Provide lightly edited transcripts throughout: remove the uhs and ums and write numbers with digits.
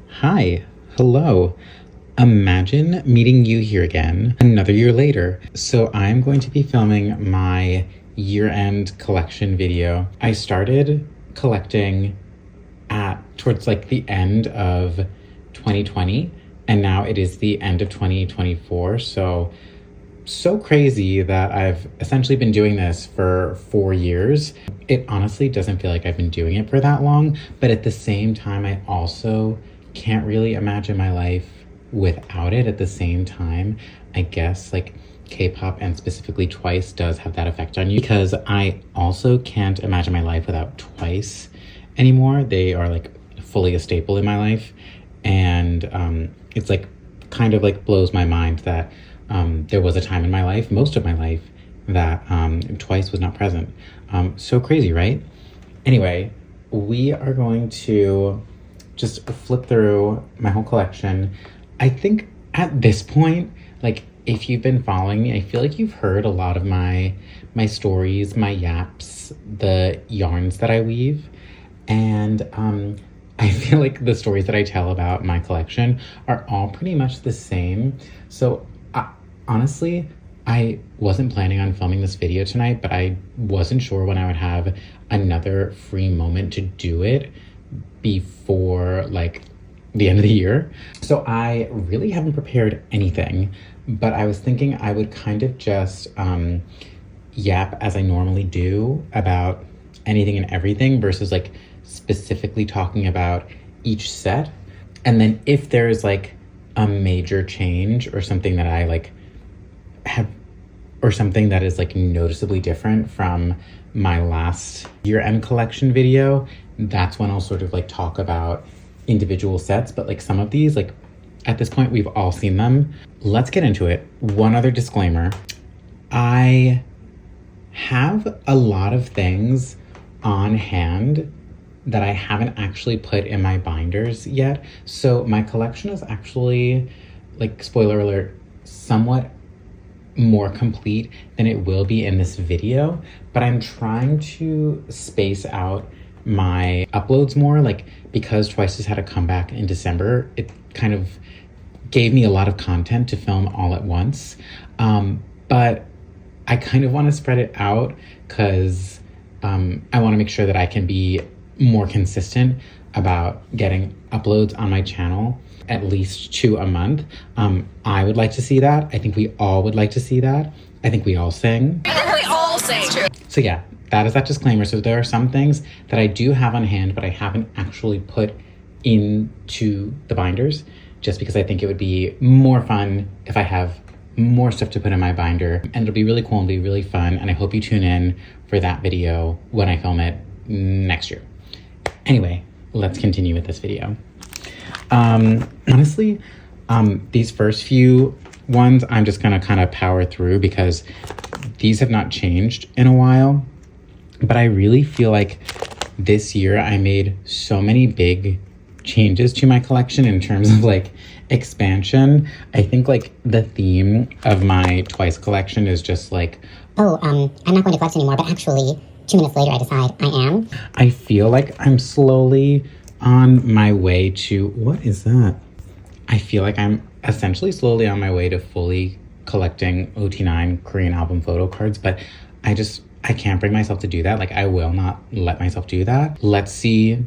Hi, hello. Imagine meeting you here again another year later. So I'm going to be filming my year-end collection video. I started collecting towards like the end of 2020, and now it is the end of 2024. So crazy that I've essentially been doing this for 4 years. It honestly doesn't feel like I've been doing it for that long, but at the same time, I also can't really imagine my life without it at the same time. I guess like K-pop and specifically Twice does have that effect on you, because I also can't imagine my life without Twice anymore. They are like fully a staple in my life, and it's like kind of like blows my mind that there was a time in my life, most of my life, that Twice was not present. So crazy, right? Anyway, we are going to just flip through my whole collection. I think at this point, like if you've been following me, I feel like you've heard a lot of my stories, my yaps, the yarns that I weave. And I feel like the stories that I tell about my collection are all pretty much the same. So honestly, I wasn't planning on filming this video tonight, but I wasn't sure when I would have another free moment to do it before like the end of the year. So I really haven't prepared anything, but I was thinking I would kind of just yap as I normally do about anything and everything versus like specifically talking about each set. And then if there's like a major change or something that I like have, or something that is like noticeably different from my last year-end collection video, that's when I'll sort of like talk about individual sets. But like some of these, like at this point, we've all seen them. Let's get into it. One other disclaimer. I have a lot of things on hand that I haven't actually put in my binders yet. So my collection is actually, like, spoiler alert, somewhat more complete than it will be in this video, but I'm trying to space out my uploads more, like because Twice has had a comeback in December, it kind of gave me a lot of content to film all at once. But I kind of want to spread it out because I want to make sure that I can be more consistent about getting uploads on my channel, at least 2 a month. I would like to see that. I think we all would like to see that. I think we all sing. I think we all sing. True. So yeah, that is that disclaimer. So there are some things that I do have on hand, but I haven't actually put into the binders, just because I think it would be more fun if I have more stuff to put in my binder, and it'll be really cool and be really fun. And I hope you tune in for that video when I film it next year. Anyway, let's continue with this video. Honestly, these first few ones, I'm just gonna kind of power through because these have not changed in a while. But I really feel like this year I made so many big changes to my collection in terms of like expansion. I think like the theme of my Twice collection is just like, oh, I'm not going to collect anymore, but actually 2 minutes later I decide I am. I feel like I'm slowly on my way to, what is that? I feel like I'm essentially slowly on my way to fully collecting OT9 Korean album photocards, but I can't bring myself to do that. Like, I will not let myself do that. Let's see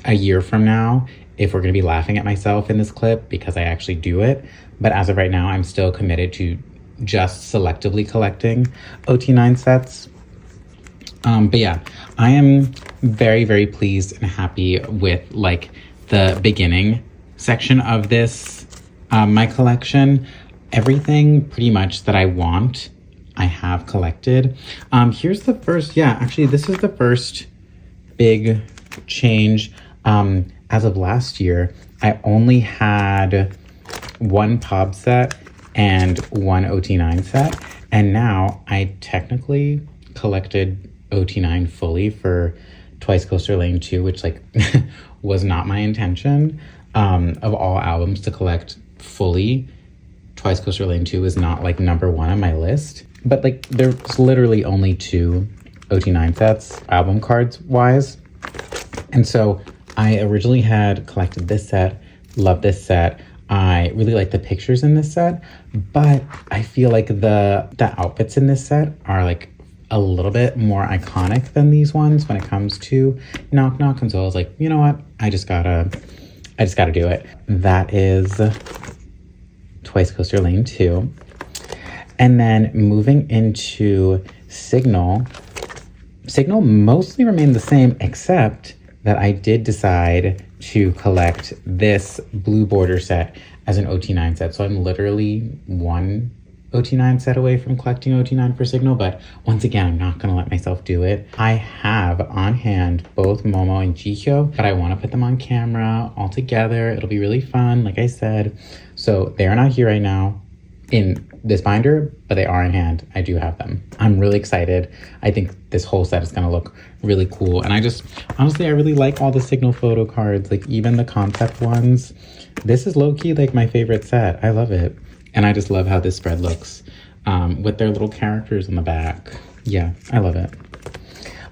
a year from now if we're gonna be laughing at myself in this clip because I actually do it. But as of right now, I'm still committed to just selectively collecting OT9 sets. But yeah, I am very, very pleased and happy with like the beginning section of this, my collection. Everything pretty much that I want, I have collected. Here's the first, yeah, actually this is the first big change. As of last year, I only had 1 POB set and 1 OT9 set. And now I technically collected OT9 fully for Twice Coaster Lane 2, which like was not my intention. of all albums to collect fully, Twice Coaster Lane 2 is not like number one on my list. But like there's literally only 2 OT9 sets, album cards wise. And so I originally had collected this set, love this set. I really like the pictures in this set, but I feel like the outfits in this set are like a little bit more iconic than these ones when it comes to Knock Knock. And so I was like, you know what? I just gotta do it. That is Twice Coaster Lane 2. And then moving into Signal. Signal mostly remained the same, except that I did decide to collect this blue border set as an OT9 set. So I'm literally one OT9 set away from collecting OT9 for Signal, but once again, I'm not gonna let myself do it. I have on hand both Momo and Jihyo, but I wanna put them on camera all together. It'll be really fun, like I said. So they're not here right now in this binder, but they are in hand. I do have them. I'm really excited. I think this whole set is gonna look really cool. And honestly, I really like all the Signal photo cards, like even the concept ones. This is low-key like my favorite set. I love it. And I just love how this spread looks with their little characters on the back. Yeah, I love it.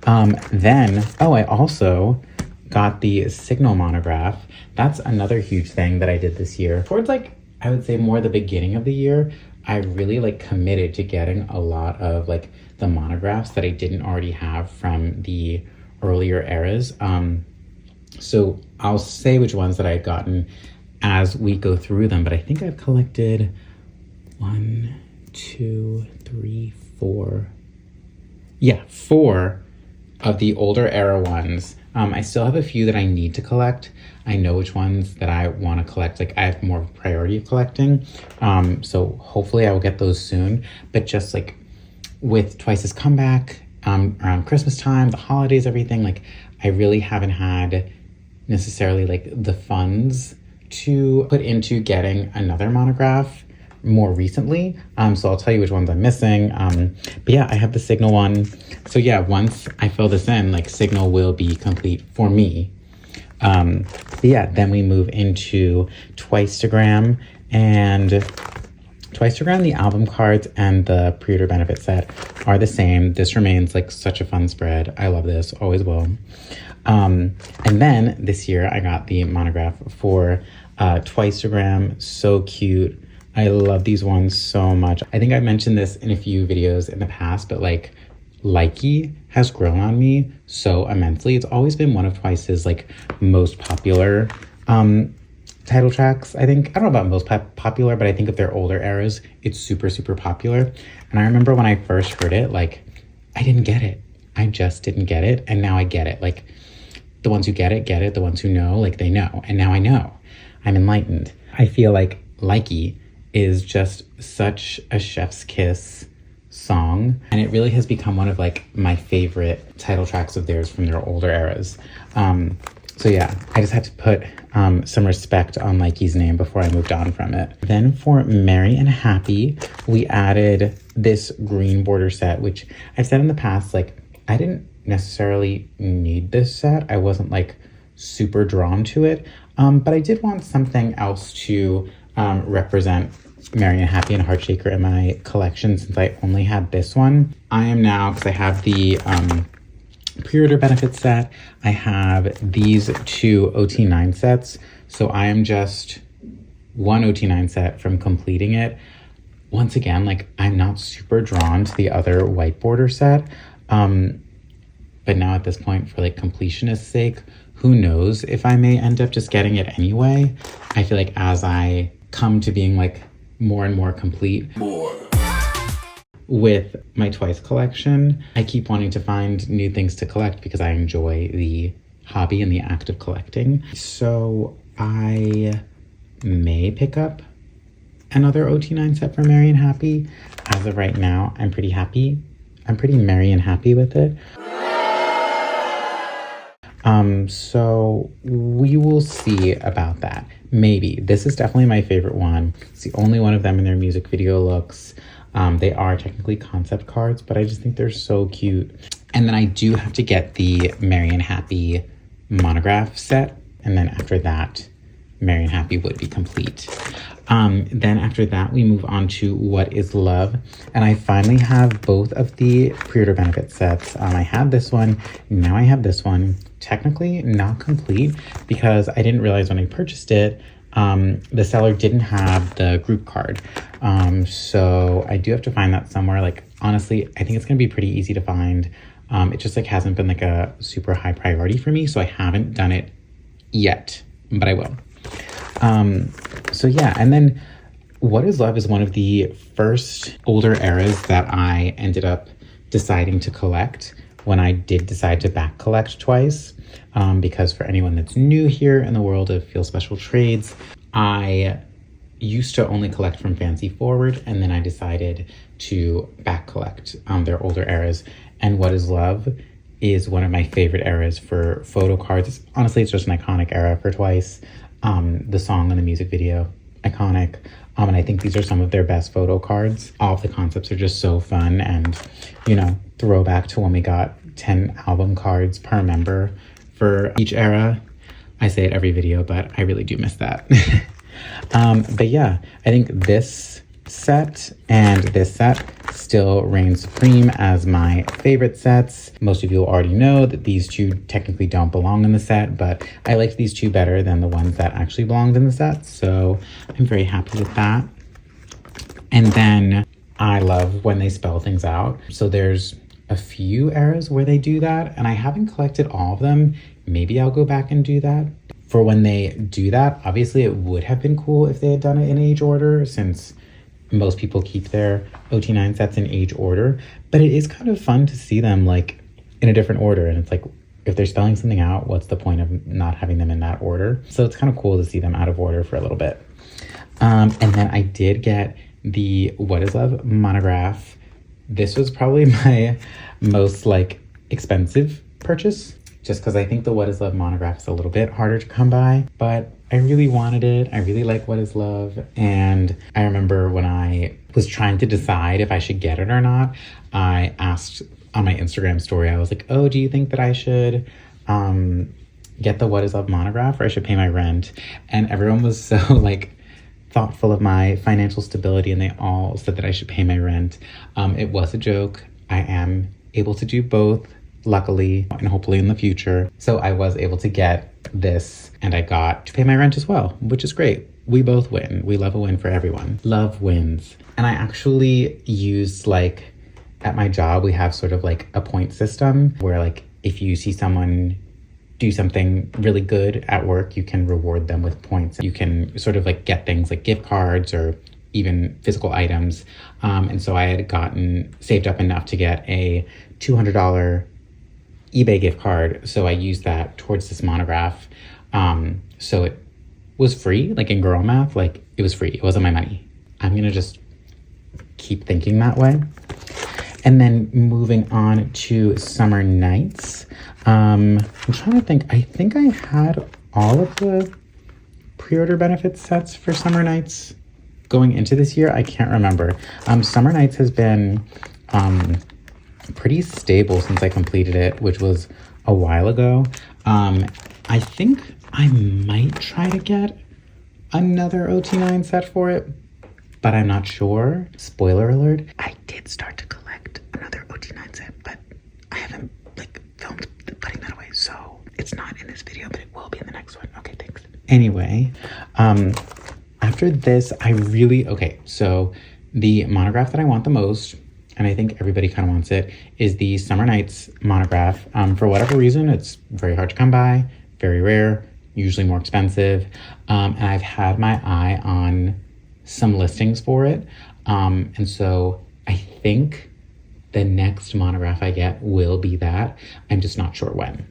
I also got the Signal monograph. That's another huge thing that I did this year. Towards like, I would say more the beginning of the year, I really like committed to getting a lot of like the monographs that I didn't already have from the earlier eras. So I'll say which ones that I had gotten as we go through them, but I think I've collected 1, 2, 3, 4. Yeah, 4 of the older era ones. I still have a few that I need to collect. I know which ones that I want to collect. Like I have more of a priority of collecting. So hopefully I will get those soon. But just like with Twice's comeback, around Christmas time, the holidays, everything, like I really haven't had necessarily like the funds to put into getting another monograph more recently. So I'll tell you which ones I'm missing. But yeah, I have the Signal one. So yeah, once I fill this in, like Signal will be complete for me. But yeah, then we move into Twicegram, and Twicegram, the album cards and the pre-order benefit set are the same. This remains like such a fun spread. I love this, always will. And then this year I got the monograph for Twicegram. So cute. I love these ones so much. I think I mentioned this in a few videos in the past, but like Likey has grown on me so immensely. It's always been one of Twice's like most popular title tracks. I think, I don't know about most popular, but I think of their older eras, it's super, super popular. And I remember when I first heard it, like I didn't get it. I just didn't get it. And now I get it. Like the ones who get it, get it. The ones who know, like they know. And now I know. I'm enlightened. I feel like Likey is just such a chef's kiss song, and it really has become one of like my favorite title tracks of theirs from their older eras. So yeah, I just had to put some respect on Likey's name before I moved on from it. Then for Merry and Happy, we added this green border set, which I've said in the past, like I didn't necessarily need this set. I wasn't like super drawn to it, but I did want something else to represent Merry and Happy and Heartshaker in my collection, since I only had this one. I am now, because I have the pre-order benefit set, I have these 2 OT9 sets, so I am just one OT9 set from completing it. Once again, like I'm not super drawn to the other white border set, but now at this point, for like completionist's sake, who knows if I may end up just getting it anyway. I feel like as I come to being like more and more complete with my Twice collection, I keep wanting to find new things to collect because I enjoy the hobby and the act of collecting. So I may pick up another OT9 set for Merry and Happy. As of right now, I'm pretty happy. I'm pretty merry and happy with it. So we will see about that. Maybe. This is definitely my favorite one. It's the only one of them in their music video looks. They are technically concept cards, but I just think they're so cute. And then I do have to get the Merry and Happy monograph set. And then after that, Merry and Happy would be complete. Then after that, we move on to What is Love? And I finally have both of the pre-order benefit sets. I had this one, now I have this one. Technically not complete because I didn't realize when I purchased it, the seller didn't have the group card. So I do have to find that somewhere. Like, honestly, I think it's gonna be pretty easy to find. It just like hasn't been like a super high priority for me, so I haven't done it yet, but I will. So yeah, and then What is Love is one of the first older eras that I ended up deciding to collect when I did decide to back collect twice. Because for anyone that's new here in the world of Feel Special Trades, I used to only collect from Fancy Forward, and then I decided to back collect their older eras. And What is Love is one of my favorite eras for Photocards. Honestly, it's just an iconic era for Twice. The song and the music video, iconic. And I think these are some of their best photo cards. All of the concepts are just so fun and, you know, throwback to when we got 10 album cards per member for each era. I say it every video, but I really do miss that. But yeah, I think this set and this set still reigns supreme as my favorite sets. Most of you already know that these two technically don't belong in the set, but I liked these two better than the ones that actually belonged in the set, so I'm very happy with that. And then I love when they spell things out. So there's a few eras where they do that, and I haven't collected all of them. Maybe I'll go back and do that. For when they do that, obviously it would have been cool if they had done it in age order, since most people keep their OT9 sets in age order, but it is kind of fun to see them like in a different order. And it's like, if they're spelling something out, what's the point of not having them in that order? So it's kind of cool to see them out of order for a little bit. And then I did get the What is Love monograph. This was probably my most like expensive purchase, just because I think the What is Love monograph is a little bit harder to come by, but I really wanted it. I really like What is Love. And I remember when I was trying to decide if I should get it or not, I asked on my Instagram story, I was like, oh, do you think that I should get the What is Love monograph, or I should pay my rent? And everyone was so like thoughtful of my financial stability, and they all said that I should pay my rent. It was a joke. I am able to do both, luckily, and hopefully in the future. So I was able to get this, and I got to pay my rent as well, which is great. We both win. We love a win for everyone. Love wins. And I actually used, like, at my job, we have sort of like a point system where, like, if you see someone do something really good at work, you can reward them with points. You can sort of like get things like gift cards or even physical items. And so I had saved up enough to get a $200 eBay gift card. So I used that towards this monograph. So it was free, like in girl math, like it was free. It wasn't my money. I'm gonna just keep thinking that way. And then moving on to Summer Nights. I'm trying to think. I think I had all of the pre-order benefit sets for Summer Nights going into this year. I can't remember. Summer Nights has been pretty stable since I completed it, which was a while ago. I think I might try to get another OT9 set for it, but I'm not sure. Spoiler alert, I did start to collect another OT9 set, but I haven't like filmed putting that away, so it's not in this video, but it will be in the next one. Okay, thanks. Anyway, after this, so the monograph that I want the most, and I think everybody kind of wants it, is the Summer Nights monograph. For whatever reason, it's very hard to come by, very rare, usually more expensive. And I've had my eye on some listings for it. And so I think the next monograph I get will be that. I'm just not sure when.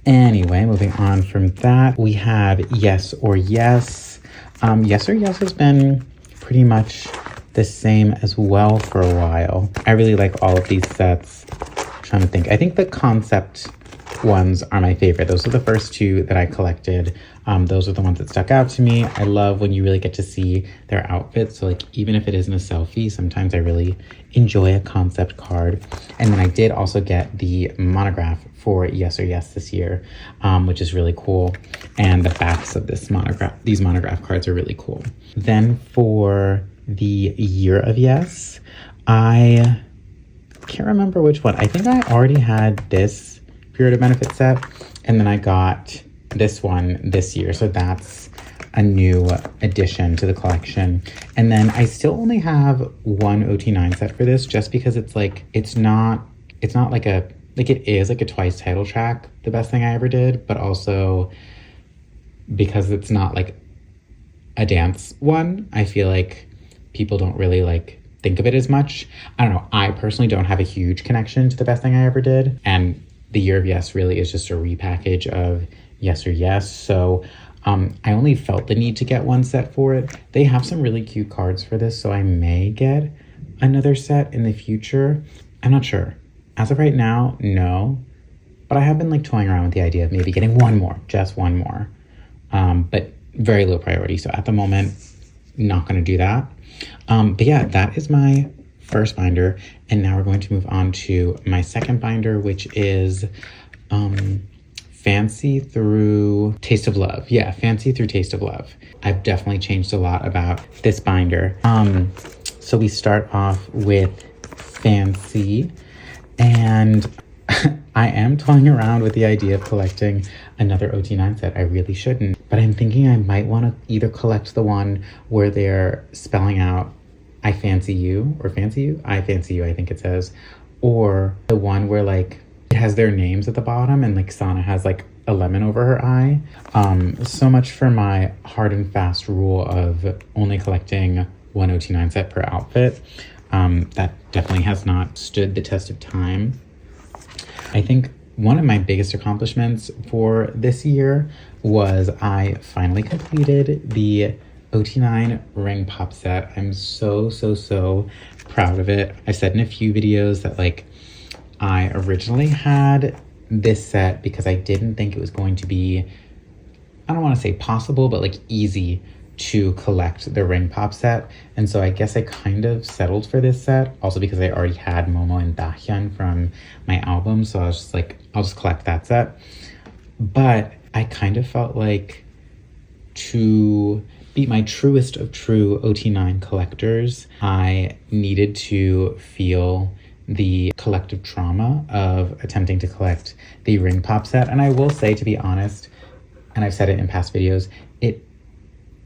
Anyway, moving on from that, we have Yes or Yes. Yes or Yes has been pretty much the same as well for a while. I really like all of these sets. I'm trying to think. I think the concept ones are my favorite. Those are the first two that I collected. Those are the ones that stuck out to me. I love when you really get to see their outfits. So like, even if it isn't a selfie, sometimes I really enjoy a concept card. And then I did also get the monograph for Yes or Yes this year, which is really cool. And the backs of these monograph cards are really cool. Then for the Year of Yes, I can't remember which one. I think I already had this Period of Benefit set, and then I got this one this year. So that's a new addition to the collection. And then I still only have one OT9 set for this, just because it's like, it's not like it is like a twice title track, The Best Thing I Ever Did, but also because it's not like a dance one, I feel like people don't really like think of it as much. I don't know. I personally don't have a huge connection to The Best Thing I Ever Did. And the Year of Yes really is just a repackage of Yes or Yes. So I only felt the need to get one set for it. They have some really cute cards for this, so I may get another set in the future. I'm not sure. As of right now, no. But I have been like toying around with the idea of maybe getting one more, just one more. But very low priority. So at the moment, not going to do that. But yeah, that is my first binder. And now we're going to move on to my second binder, which is Fancy Through Taste of Love. Yeah, Fancy Through Taste of Love. I've definitely changed a lot about this binder. So we start off with Fancy, and I am toying around with the idea of collecting another OT9 set. I really shouldn't, but I'm thinking I might want to either collect the one where they're spelling out I fancy you, or fancy you, I fancy you, I think it says, or the one where like it has their names at the bottom and like Sana has like a lemon over her eye. So much for my hard and fast rule of only collecting one OT9 set per outfit. That definitely has not stood the test of time. I think one of my biggest accomplishments for this year was I finally completed the OT9 ring pop set. I'm so proud of it. I've said in a few videos that like I originally had this set because I didn't think it was going to be, I don't want to say possible, but like easy to collect the ring pop set. And so I guess I kind of settled for this set, also because I already had Momo and Dahyun from my album. So I was just like, I'll just collect that set. But I kind of felt like to be my truest of true OT9 collectors, I needed to feel the collective trauma of attempting to collect the ring pop set. And I will say, to be honest, and I've said it in past videos, it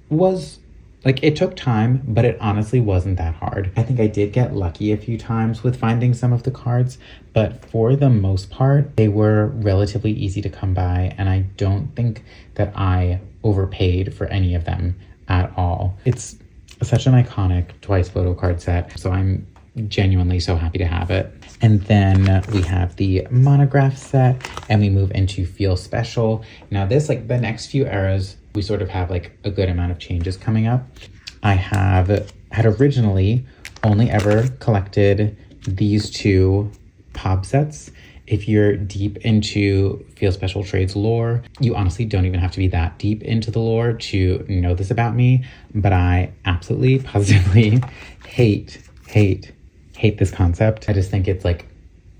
was like, it took time, but it honestly wasn't that hard. I think I did get lucky a few times with finding some of the cards, but for the most part, they were relatively easy to come by, and I don't think that I overpaid for any of them at all. It's such an iconic twice photo card set, so I'm genuinely so happy to have it. And then we have the monograph set, and we move into Feel Special. Now this, like the next few eras, we sort of have like a good amount of changes coming up. I had originally only ever collected these two pop sets. If you're deep into Feel Special Trades lore, you honestly don't even have to be that deep into the lore to know this about me, but I absolutely, positively hate this concept. I just think it's like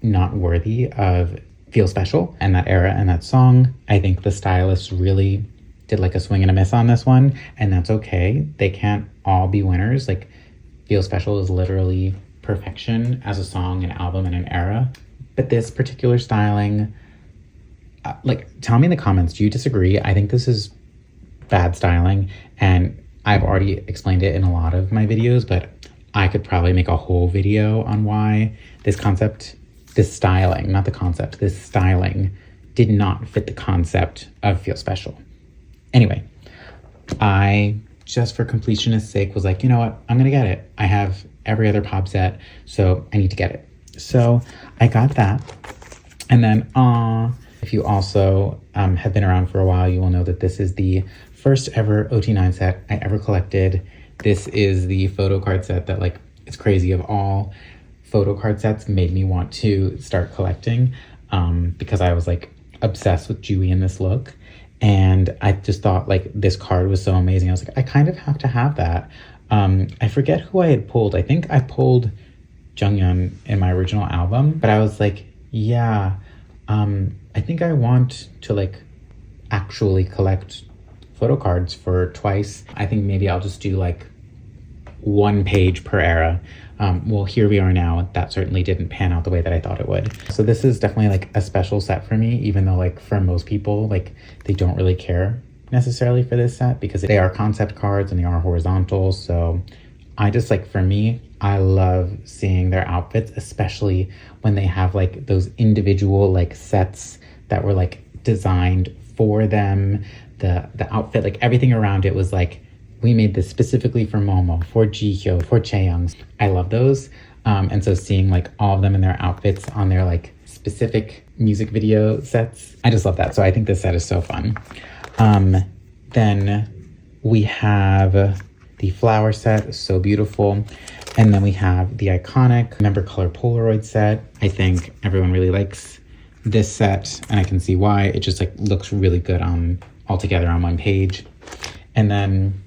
not worthy of Feel Special and that era and that song. I think the stylists really did like a swing and a miss on this one, and that's okay. They can't all be winners. Like, Feel Special is literally perfection as a song, an album, and an era. But this particular styling, like, tell me in the comments, do you disagree? I think this is bad styling, and I've already explained it in a lot of my videos, but I could probably make a whole video on why this styling did not fit the concept of Feel Special. Anyway, I, just for completionist's sake, was like, you know what? I'm gonna get it. I have every other pop set, so I need to get it. So I got that. And then, if you also have been around for a while, you will know that this is the first ever OT9 set I ever collected. This is the photo card set that, like, it's crazy, of all photo card sets, made me want to start collecting, because I was like obsessed with Jui in this look. And I just thought like this card was so amazing. I was like, I kind of have to have that. I forget who I had pulled. I think I pulled Junghyun in my original album, but I was like, yeah, I think I want to like actually collect photo cards for Twice. I think maybe I'll just do like one page per era. Well, here we are now. That certainly didn't pan out the way that I thought it would. So this is definitely like a special set for me, even though like for most people, like they don't really care necessarily for this set because they are concept cards and they are horizontal. So I just like, for me, I love seeing their outfits, especially when they have like those individual like sets that were like designed for them. The outfit, like everything around it was like, we made this specifically for Momo, for Jihyo, for Chaeyoung. I love those. And so seeing like all of them in their outfits on their like specific music video sets, I just love that. So I think this set is so fun. Then we have the flower set, so beautiful. And then we have the iconic member color Polaroid set. I think everyone really likes this set and I can see why. It just like looks really good all together on one page. And then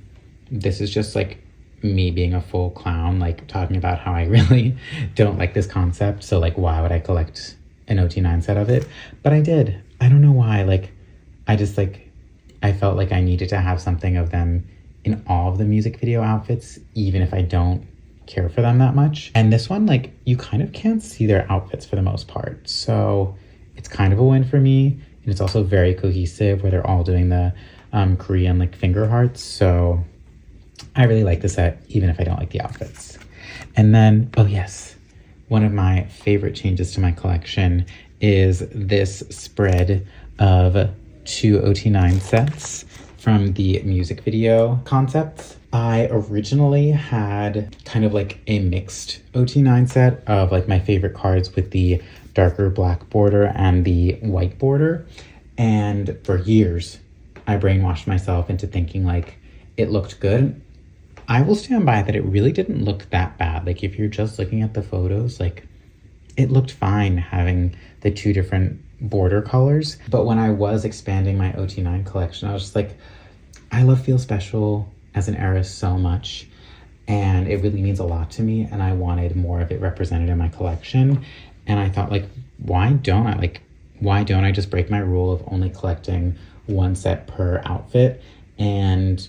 this is just like me being a full clown, like talking about how I really don't like this concept. So like, why would I collect an OT9 set of it? But I did. I don't know why. Like, I just like, I felt like I needed to have something of them in all of the music video outfits, even if I don't care for them that much. And this one, like, you kind of can't see their outfits for the most part. So it's kind of a win for me. And it's also very cohesive where they're all doing the Korean like finger hearts. So I really like the set, even if I don't like the outfits. And then, oh yes, one of my favorite changes to my collection is this spread of 2 OT9 sets from the music video concepts. I originally had kind of like a mixed OT9 set of like my favorite cards with the darker black border and the white border. And for years, I brainwashed myself into thinking like it looked good. I will stand by that it really didn't look that bad. Like if you're just looking at the photos, like it looked fine having the 2 different border colors. But when I was expanding my OT9 collection, I was just like, I love Feel Special as an era so much. And it really means a lot to me. And I wanted more of it represented in my collection. And I thought like, why don't I just break my rule of only collecting 1 set per outfit and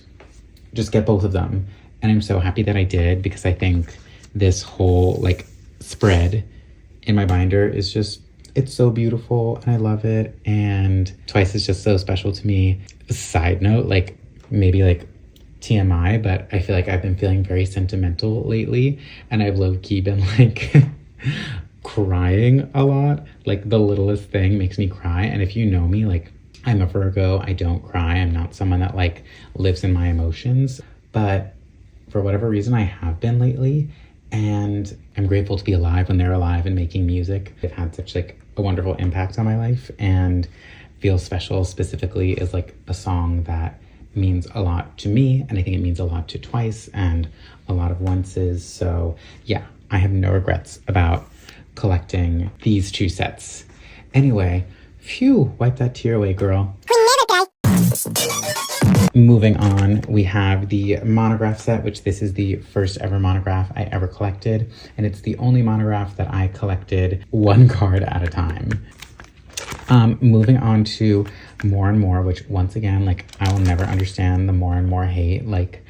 just get both of them? And I'm so happy that I did, because I think this whole like spread in my binder is just, it's so beautiful and I love it. And Twice is just so special to me. Side note, like maybe like TMI, but I feel like I've been feeling very sentimental lately and I've low-key been like crying a lot. Like the littlest thing makes me cry. And if you know me, like I'm a Virgo, I don't cry. I'm not someone that like lives in my emotions, but for whatever reason I have been lately, and I'm grateful to be alive when they're alive and making music. They've had such like a wonderful impact on my life, and Feel Special specifically is like a song that means a lot to me, and I think it means a lot to Twice and a lot of Onces. So yeah, I have no regrets about collecting these 2 sets. Anyway, phew, wipe that tear away, girl. Moving on, we have the monograph set, which this is the first ever monograph I ever collected. And it's the only monograph that I collected 1 card at a time. Moving on to More and More, which once again, like I will never understand the More and More hate. Like,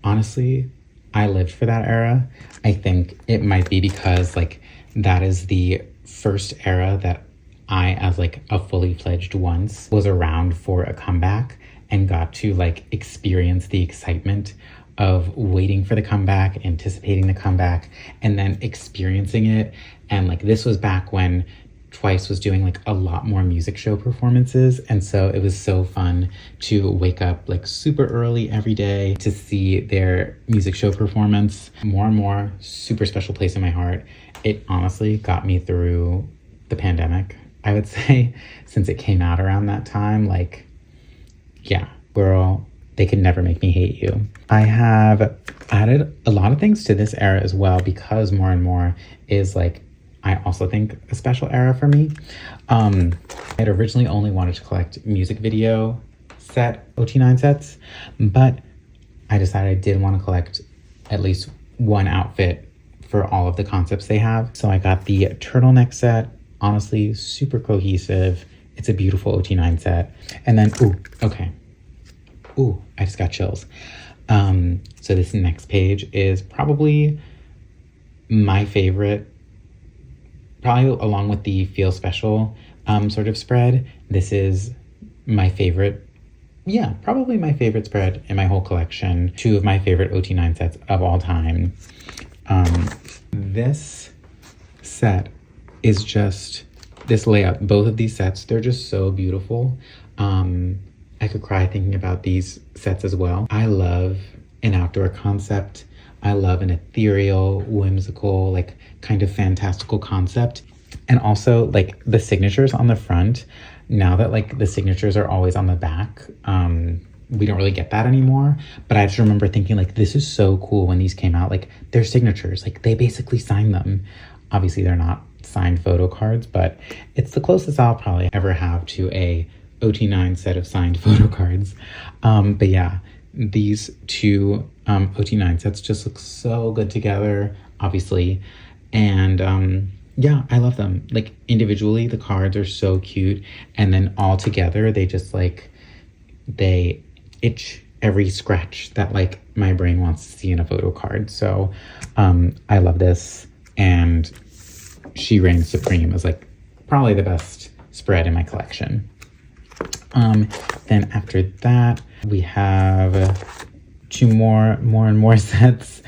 honestly, I lived for that era. I think it might be because like that is the first era that I, as like a fully fledged once, was around for a comeback and got to like experience the excitement of waiting for the comeback, anticipating the comeback, and then experiencing it. And like this was back when Twice was doing like a lot more music show performances. And so it was so fun to wake up like super early every day to see their music show performance. More and More, super special place in my heart. It honestly got me through the pandemic, I would say, since it came out around that time. Like, yeah, girl, they could never make me hate you. I have added a lot of things to this era as well, because More and More is like I also think a special era for me. I had originally only wanted to collect music video set OT9 sets, but I decided I did want to collect at least one outfit for all of the concepts they have. So I got the turtleneck set, honestly, super cohesive. It's a beautiful OT9 set. And then, I just got chills. So this next page is probably my favorite, probably along with the Feel Special sort of spread. This is my favorite, probably my favorite spread in my whole collection. Two of my favorite OT9 sets of all time. This set is just, this layout, both of these sets, they're just so beautiful. I could cry thinking about these sets as well. I love an outdoor concept. I love an ethereal, whimsical, like kind of fantastical concept. And also like the signatures on the front, now that like the signatures are always on the back, we don't really get that anymore. But I just remember thinking like, this is so cool when these came out, like they're signatures, like they basically signed them. Obviously they're not signed photo cards, but it's the closest I'll probably ever have to a OT9 set of signed photo cards. But yeah, these two OT9 sets just look so good together, obviously. And I love them. Like individually, the cards are so cute. And then all together, they just like, they itch every scratch that like my brain wants to see in a photo card. So I love this. And She Reigns Supreme is like probably the best spread in my collection. Then after that, we have two more sets.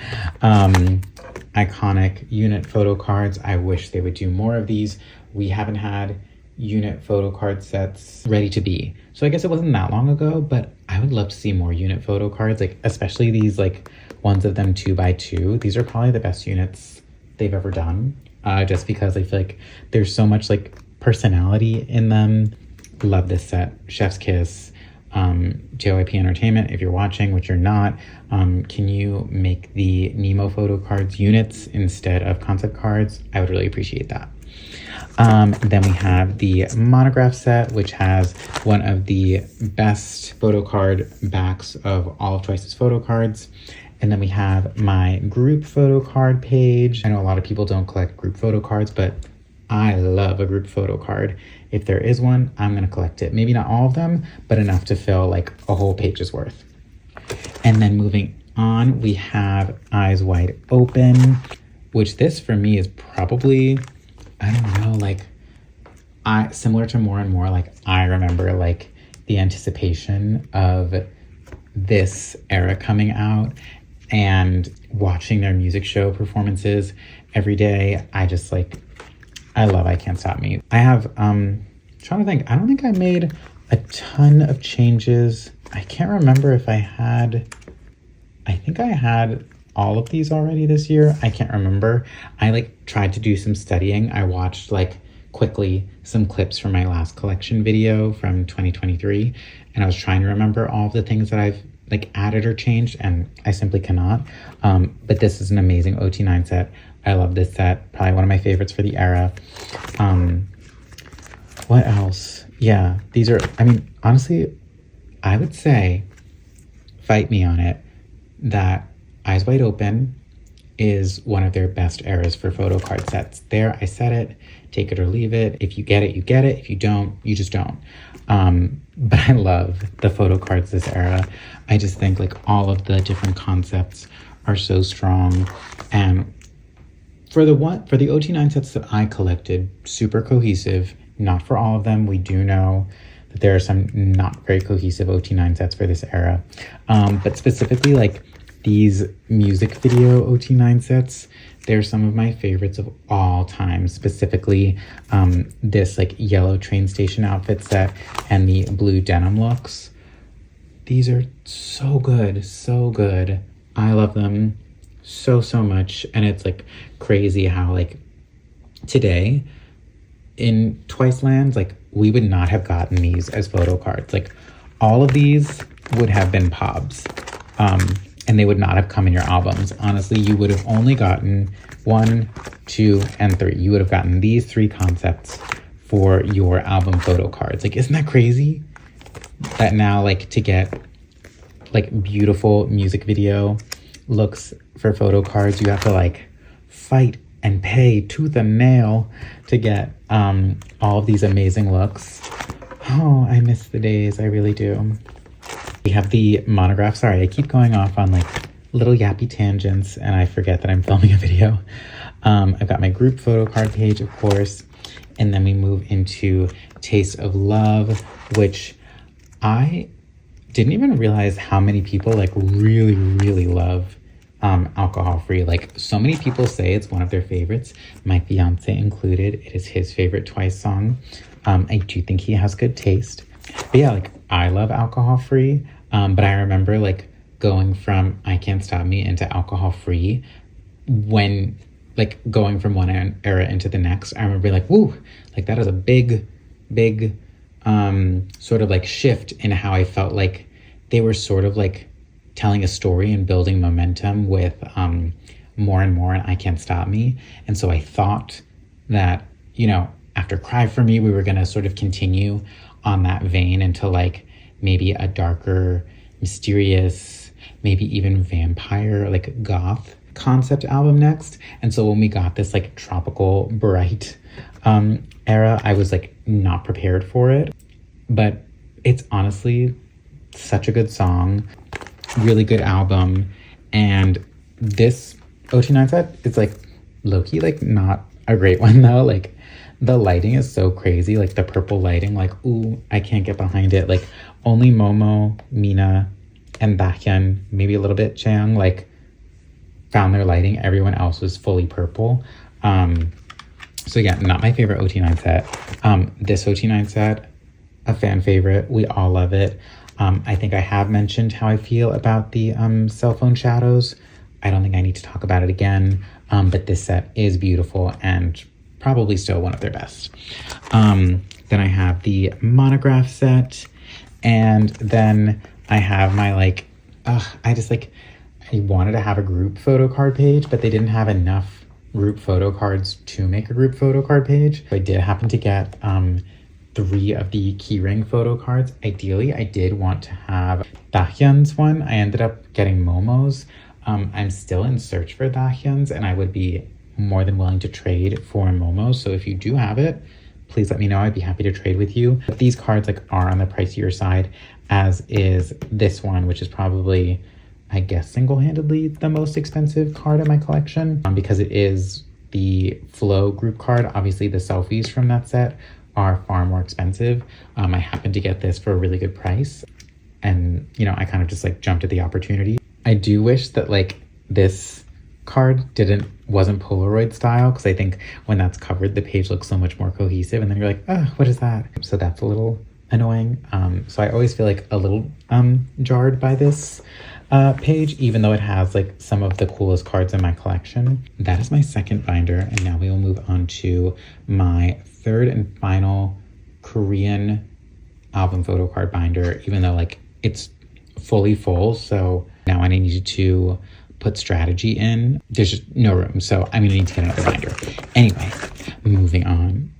Iconic unit photo cards. I wish they would do more of these. We haven't had unit photo card sets ready to be. So I guess it wasn't that long ago, but I would love to see more unit photo cards, like especially these like ones of them 2x2. These are probably the best units they've ever done. Just because I feel like there's so much like personality in them. Love this set. Chef's Kiss. JYP Entertainment, if you're watching, which you're not, can you make the Nemo photo cards units instead of concept cards? I would really appreciate that. Then we have the monograph set, which has one of the best photo card backs of all of Choice's photo cards. And then we have my group photo card page. I know a lot of people don't collect group photo cards, but I love a group photo card. If there is one, I'm going to collect it. Maybe not all of them, but enough to fill like a whole page's worth. And then moving on, we have Eyes Wide Open, which this for me is probably, I don't know, like similar to More and More. Like I remember like the anticipation of this era coming out and watching their music show performances every day. I just like, I love I Can't Stop Me. I have, trying to think, I don't think I made a ton of changes. I can't remember if I think I had all of these already this year. I can't remember. I like tried to do some studying. I watched like quickly some clips from my last collection video from 2023. And I was trying to remember all of the things that I've like added or changed, and I simply cannot. But this is an amazing OT9 set. I love this set, probably one of my favorites for the era. What else? Yeah, these are, I mean, honestly, I would say, fight me on it, that Eyes Wide Open is one of their best eras for photo card sets. There, I said it, take it or leave it. If you get it, you get it. If you don't, you just don't. But I love the photo cards this era. I just think like all of the different concepts are so strong. And for the OT9 sets that I collected, super cohesive. Not for all of them. We do know that there are some not very cohesive OT9 sets for this era. But specifically like these music video OT9 sets, they're some of my favorites of all time. Specifically this like yellow train station outfit set and the blue denim looks. These are so good, so good. I love them so much. And it's like crazy how like today in Twice Land, like we would not have gotten these as photo cards. Like all of these would have been POBs. And and they would not have come in your albums. Honestly, you would have only gotten 1, 2, and 3. You would have gotten these 3 concepts for your album photo cards. Like, isn't that crazy? That now, like, to get like beautiful music video looks for photo cards, you have to like fight and pay tooth and nail to get all of these amazing looks. Oh, I miss the days. I really do. We have the monograph. Sorry, I keep going off on like little yappy tangents and I forget that I'm filming a video. I've got my group photo card page, of course. And then we move into Taste of Love, which I didn't even realize how many people like really, really love alcohol-free. Like, so many people say it's one of their favorites, my fiance included. It is his favorite Twice song. I do think he has good taste. But yeah, like, I love alcohol-free, but I remember like going from I Can't Stop Me into alcohol-free when like going from one era into the next. I remember like, woo, like that is a big sort of like shift in how I felt like they were sort of like telling a story and building momentum with more and more, and I Can't Stop Me. And so I thought that, you know, after Cry For Me, we were going to sort of continue on that vein into like maybe a darker, mysterious, maybe even vampire, like goth concept album next. And so when we got this like tropical, bright era, I was like not prepared for it. But it's honestly such a good song, really good album. And this OT9 set is like low-key, like not a great one though. Like the lighting is so crazy, like the purple lighting, like, ooh, I can't get behind it. Like only Momo, Mina, and Baekhyun, maybe a little bit Chang, like found their lighting. Everyone else was fully purple. So yeah, not my favorite OT9 set. This OT9 set, a fan favorite. We all love it. I think I have mentioned how I feel about the cell phone shadows. I don't think I need to talk about it again, but this set is beautiful and probably still one of their best. Then I have the monograph set, and then I have my like, I wanted to have a group photo card page, but they didn't have enough group photo cards to make a group photo card page. I did happen to get 3 of the keyring photo cards. Ideally, I did want to have Dahyun's one. I ended up getting Momo's. I'm still in search for Dahyun's, and I would be more than willing to trade for Momo's. So if you do have it, please let me know. I'd be happy to trade with you. But these cards like are on the pricier side, as is this one, which is probably, I guess, single-handedly the most expensive card in my collection, because it is the Flow group card. Obviously, the selfies from that set are far more expensive. I happened to get this for a really good price, and you know, I kind of just like jumped at the opportunity. I do wish that like this card wasn't Polaroid style, because I think when that's covered, the page looks so much more cohesive, and then you're like, oh, what is that? So that's a little annoying. So I always feel like a little jarred by this page, even though it has like some of the coolest cards in my collection. That is my second binder, and now we will move on to my third and final Korean album photo card binder, even though like it's fully full. So now I need to put strategy in. There's just no room, so I'm gonna need to get another binder. Anyway, moving on.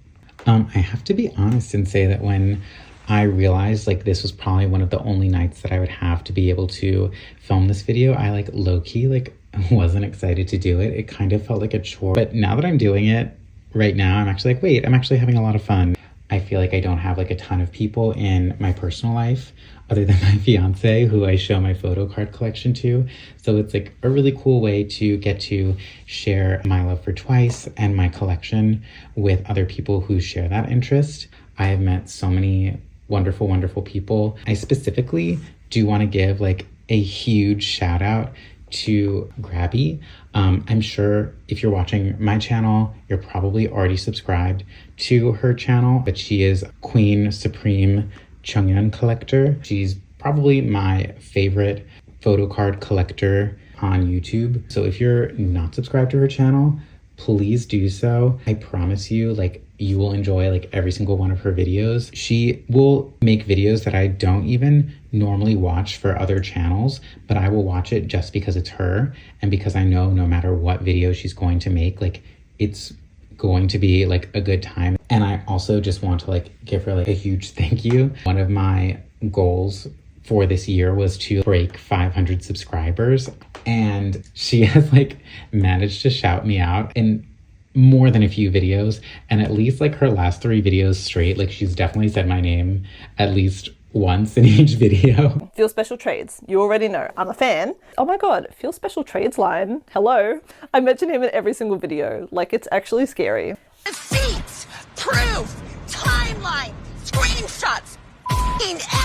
I have to be honest and say that when I realized like this was probably one of the only nights that I would have to be able to film this video, I like low-key like wasn't excited to do it. It kind of felt like a chore. But now that I'm doing it right now, I'm actually like, wait, I'm actually having a lot of fun. I feel like I don't have like a ton of people in my personal life other than my fiance, who I show my photo card collection to. So it's like a really cool way to get to share my love for Twice and my collection with other people who share that interest. I have met so many wonderful, wonderful people. I specifically do want to give like a huge shout out to Grabby. I'm sure if you're watching my channel, you're probably already subscribed to her channel, but she is Queen Supreme Chungyeon collector. She's probably my favorite photo card collector on YouTube. So if you're not subscribed to her channel, please do so. I promise you, like, you will enjoy like every single one of her videos. She will make videos that I don't even normally watch for other channels, but I will watch it just because it's her and because I know no matter what video she's going to make, like it's going to be like a good time. And I also just want to like give her like a huge thank you. One of my goals for this year was to break 500 subscribers, and she has like managed to shout me out in more than a few videos, and at least like her last 3 videos straight, like she's definitely said my name at least once in each video. Feel Special Trades, you already know, I'm a fan. Oh my god, Feel Special Trades line, hello. I mention him in every single video, like it's actually scary. Receipts, proof, timeline, screenshots,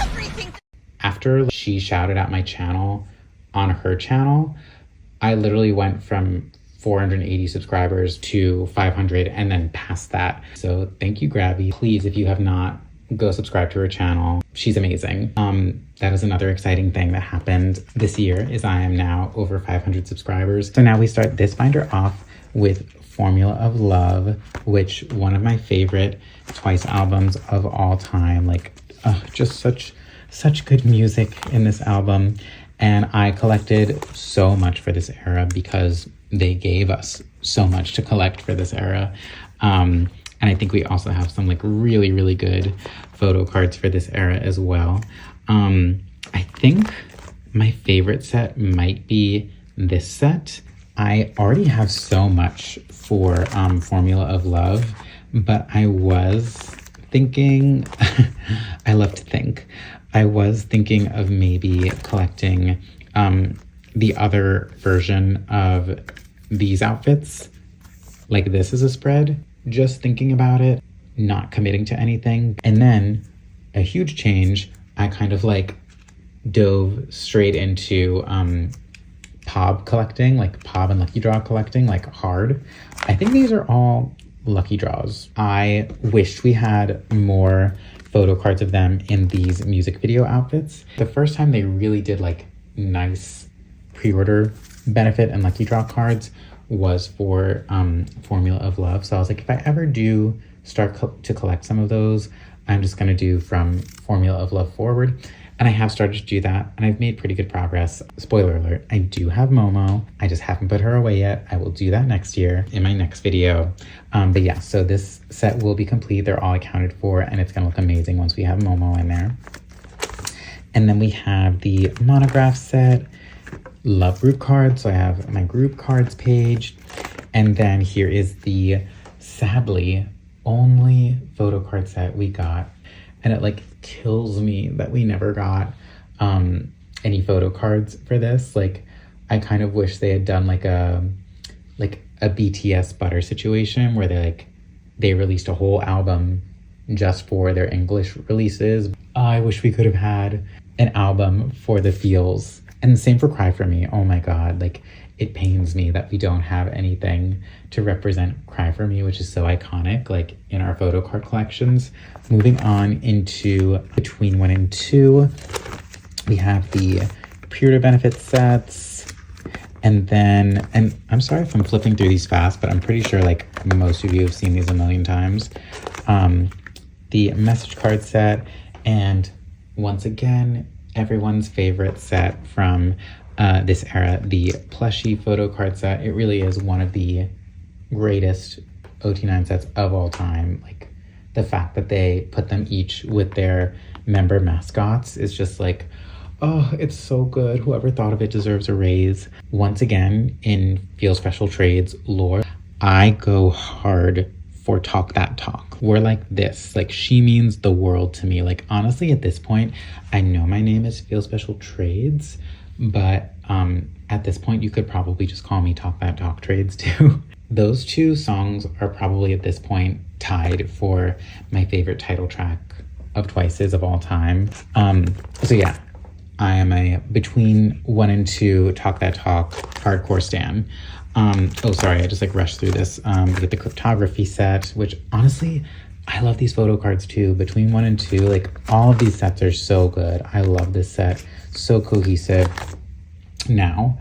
everything. After she shouted out my channel on her channel, I literally went from 480 subscribers to 500 and then past that. So thank you, Grabby. Please, if you have not, go subscribe to her channel. She's amazing. That is another exciting thing that happened this year is I am now over 500 subscribers. So now we start this binder off with Formula of Love, which one of my favorite Twice albums of all time. Like, just such good music in this album. And I collected so much for this era because they gave us so much to collect for this era. And I think we also have some like really, really good photo cards for this era as well. I think my favorite set might be this set. I already have so much for Formula of Love, but I was thinking, I love to think, I was thinking of maybe collecting the other version of these outfits. Like this is a spread, just thinking about it, not committing to anything. And then a huge change, I kind of like dove straight into POB collecting, like POB and Lucky Draw collecting, like hard. I think these are all lucky draws. I wished we had more photo cards of them in these music video outfits. The first time they really did like nice pre-order benefit and lucky draw cards was for Formula of Love. So I was like, if I ever do start to collect some of those, I'm just gonna do from Formula of Love forward. And I have started to do that, and I've made pretty good progress. Spoiler alert, I do have Momo. I just haven't put her away yet. I will do that next year in my next video. But yeah, so this set will be complete. They're all accounted for, and it's gonna look amazing once we have Momo in there. And then we have the monograph set, love group cards. So I have my group cards page. And then here is the, sadly, only photo card set we got. And it like kills me that we never got any photo cards for this. Like, I kind of wish they had done like a BTS Butter situation where they released a whole album just for their English releases. I wish we could have had an album for the feels. And the same for Cry For Me. Oh my God, like it pains me that we don't have anything to represent Cry For Me, which is so iconic, like in our photo card collections. Moving on into Between 1 and 2, we have the pre-order benefit sets. And then, and I'm sorry if I'm flipping through these fast, but I'm pretty sure like most of you have seen these a million times. The message card set, and once again, everyone's favorite set from this era, the plushie photo card set. It really is one of the greatest OT9 sets of all time. Like the fact that they put them each with their member mascots is just like, oh, it's so good. Whoever thought of it deserves a raise. Once again, in Feel Special Trades lore, I go hard for Talk That Talk. We're like this, like she means the world to me. Like honestly, at this point, I know my name is Feel Special Trades, but at this point, you could probably just call me Talk That Talk Trades too. Those two songs are probably at this point tied for my favorite title track of Twice's of all time. So yeah, I am a Between 1 and 2 Talk That Talk hardcore stan. Oh, sorry, I just like rushed through this. We get the cryptography set, which honestly, I love these photo cards too. Between 1 and 2, like all of these sets are so good. I love this set, so cohesive. Now,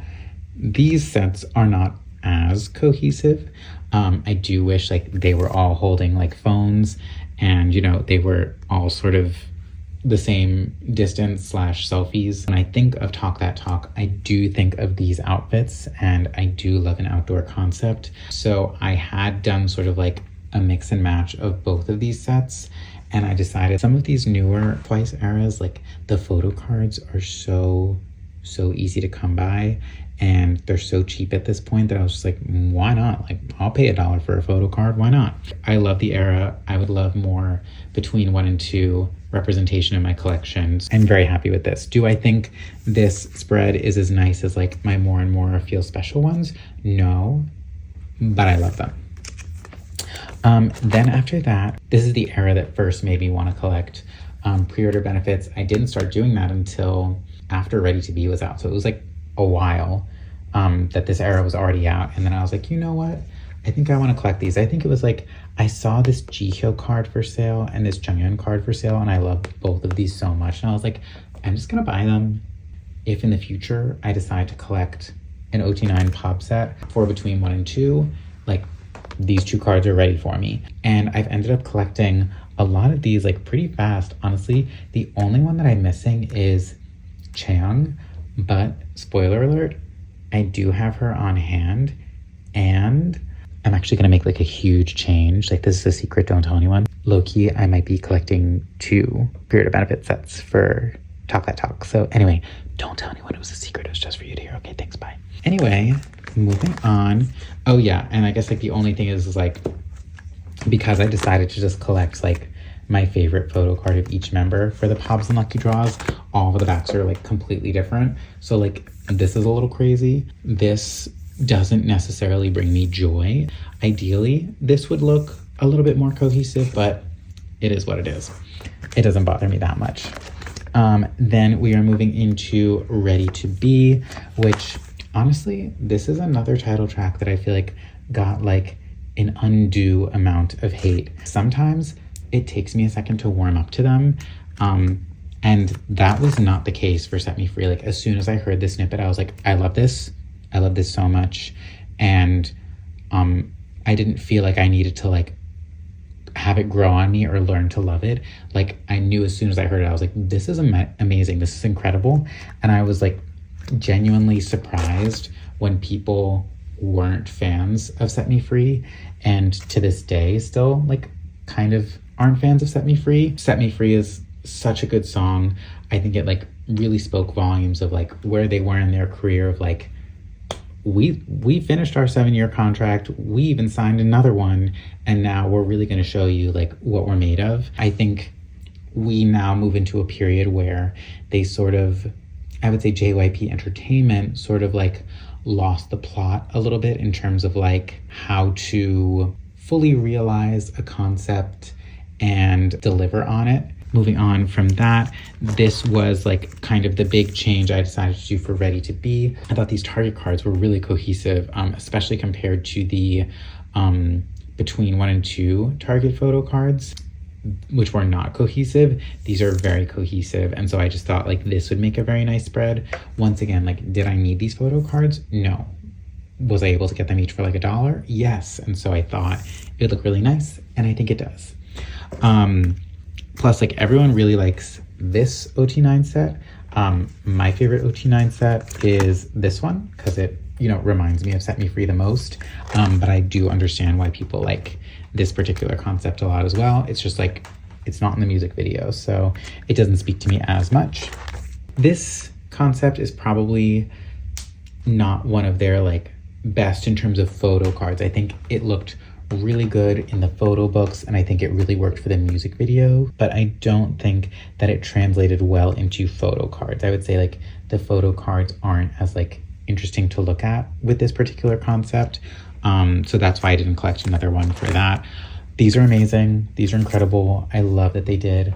these sets are not as cohesive. I do wish like they were all holding like phones and, you know, they were all sort of the same distance / selfies. When I think of Talk That Talk, I do think of these outfits, and I do love an outdoor concept. So I had done sort of like a mix and match of both of these sets, and I decided some of these newer Twice eras, like the Photocards, are so easy to come by, and they're so cheap at this point that I was just like, why not? Like, I'll pay $1 for a photocard, why not? I love the era. I would love more between 1 and 2 representation in my collections. I'm very happy with this. Do I think this spread is as nice as like my More and More Feel Special ones? No, but I love them. Then after that, this is the era that first made me want to collect pre-order benefits. I didn't start doing that until after Ready to Be was out. So it was like a while that this era was already out. And then I was like, you know what? I think I want to collect these. I think it was like, I saw this Jihyo card for sale and this Junghyun card for sale, and I love both of these so much. And I was like, I'm just going to buy them if in the future I decide to collect an OT9 pop set for between 1 and 2, like these 2 cards are ready for me. And I've ended up collecting a lot of these like pretty fast. Honestly, the only one that I'm missing is Chaeyoung, but spoiler alert, I do have her on hand, and I'm actually gonna make like a huge change. Like, this is a secret, don't tell anyone. Low-key, I might be collecting 2 pre-order benefit sets for Talk That Talk. So anyway, don't tell anyone it was a secret. It was just for you to hear. Okay, thanks, bye. Anyway, moving on. Oh yeah, and I guess like the only thing is like, because I decided to just collect like my favorite photo card of each member for the Pobs and Lucky Draws, all of the backs are like completely different. So like, this is a little crazy. This doesn't necessarily bring me joy. Ideally, this would look a little bit more cohesive, but it is what it is. It doesn't bother me that much. Then we are moving into Ready to Be, which honestly, this is another title track that I feel like got like an undue amount of hate. Sometimes it takes me a second to warm up to them. And that was not the case for Set Me Free. Like, as soon as I heard this snippet, I was like, I love this. I love this so much. And I didn't feel like I needed to like have it grow on me or learn to love it. Like, I knew as soon as I heard it, I was like, this is amazing. This is incredible. And I was like genuinely surprised when people weren't fans of Set Me Free, and to this day still like kind of aren't fans of Set Me Free. Set Me Free is such a good song. I think it like really spoke volumes of like where they were in their career, of like, we finished our 7-year contract, we even signed another one, and now we're really going to show you like what we're made of. I think we now move into a period where they sort of, I would say JYP Entertainment sort of like lost the plot a little bit in terms of like how to fully realize a concept and deliver on it. Moving on from that, this was like kind of the big change I decided to do for Ready to Be. I thought these Target cards were really cohesive, especially compared to the between 1 and 2 Target photo cards, which were not cohesive. These are very cohesive, and so I just thought like this would make a very nice spread. Once again, like, did I need these photo cards? No. Was I able to get them each for like $1? Yes. And so I thought it would look really nice, and I think it does. Plus, like, everyone really likes this OT9 set. My favorite OT9 set is this one because it, you know, reminds me of Set Me Free the most. But I do understand why people like this particular concept a lot as well. It's just like, it's not in the music video, so it doesn't speak to me as much. This concept is probably not one of their like best in terms of photo cards. I think it looked really good in the photo books, and I think it really worked for the music video, but I don't think that it translated well into photo cards. I would say like the photo cards aren't as like interesting to look at with this particular concept. So that's why I didn't collect another one for that. These are amazing. These are incredible. I love that they did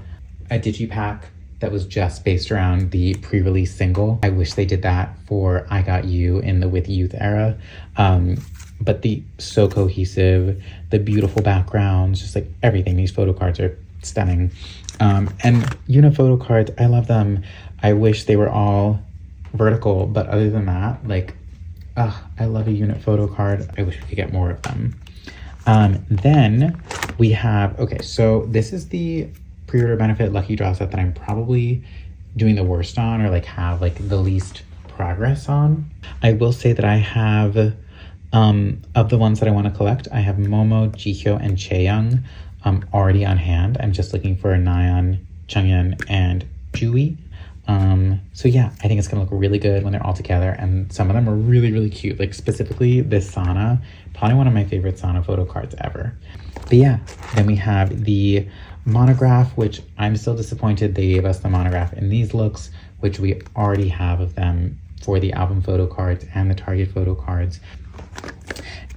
a digipack that was just based around the pre-release single. I wish they did that for I Got You in the With Youth era. But the so cohesive, the beautiful backgrounds, just like everything. These photo cards are stunning. And uniphoto cards, I love them. I wish they were all vertical, but other than that, like, I love a unit photo card. I wish we could get more of them. Then we have, okay, so this is the pre-order benefit lucky draw set that I'm probably doing the worst on, or like have like the least progress on. I will say that I have, of the ones that I want to collect, I have Momo, Jihyo, and Chaeyoung already on hand. I'm just looking for Nayeon, Changyeon, and Jui. So yeah, I think it's gonna look really good when they're all together, and some of them are really, really cute. Like specifically this Sana, probably one of my favorite Sana photo cards ever. But yeah, then we have the monograph, which I'm still disappointed they gave us the monograph in these looks, which we already have of them for the album photo cards and the Target photo cards.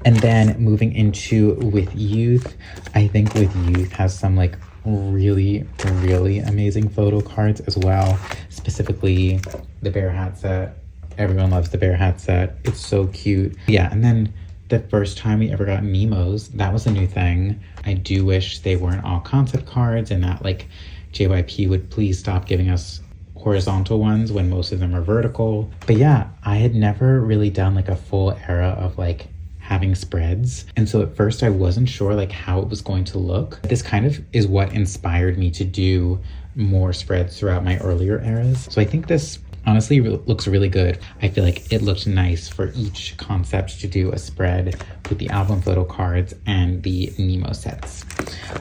And then moving into With Youth, I think With Youth has some like really, really amazing photo cards as well. Specifically the bear hat set. Everyone loves the bear hat set. It's so cute. Yeah, and then the first time we ever got Nemos, that was a new thing. I do wish they weren't all concept cards, and that like JYP would please stop giving us horizontal ones when most of them are vertical. But yeah, I had never really done like a full era of like having spreads, and so at first I wasn't sure like how it was going to look. This kind of is what inspired me to do more spreads throughout my earlier eras. So I think this honestly looks really good. I feel like it looked nice for each concept to do a spread with the album photo cards and the Nemo sets.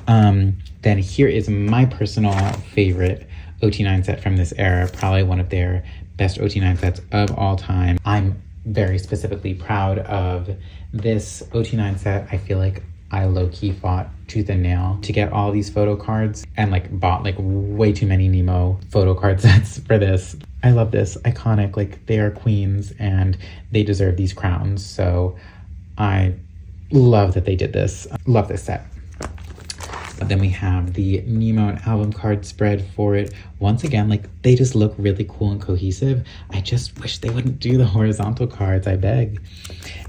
Then here is my personal favorite OT9 set from this era, probably one of their best OT9 sets of all time. I'm very specifically proud of this OT9 set. I feel like I low-key fought tooth and nail to get all these photo cards and like bought like way too many Nemo photo card sets for this. I love this, iconic, like they are queens and they deserve these crowns. So I love that they did this. Love this set. Then we have the Nemo and album card spread for it. Once again, like they just look really cool and cohesive. I just wish they wouldn't do the horizontal cards, I beg.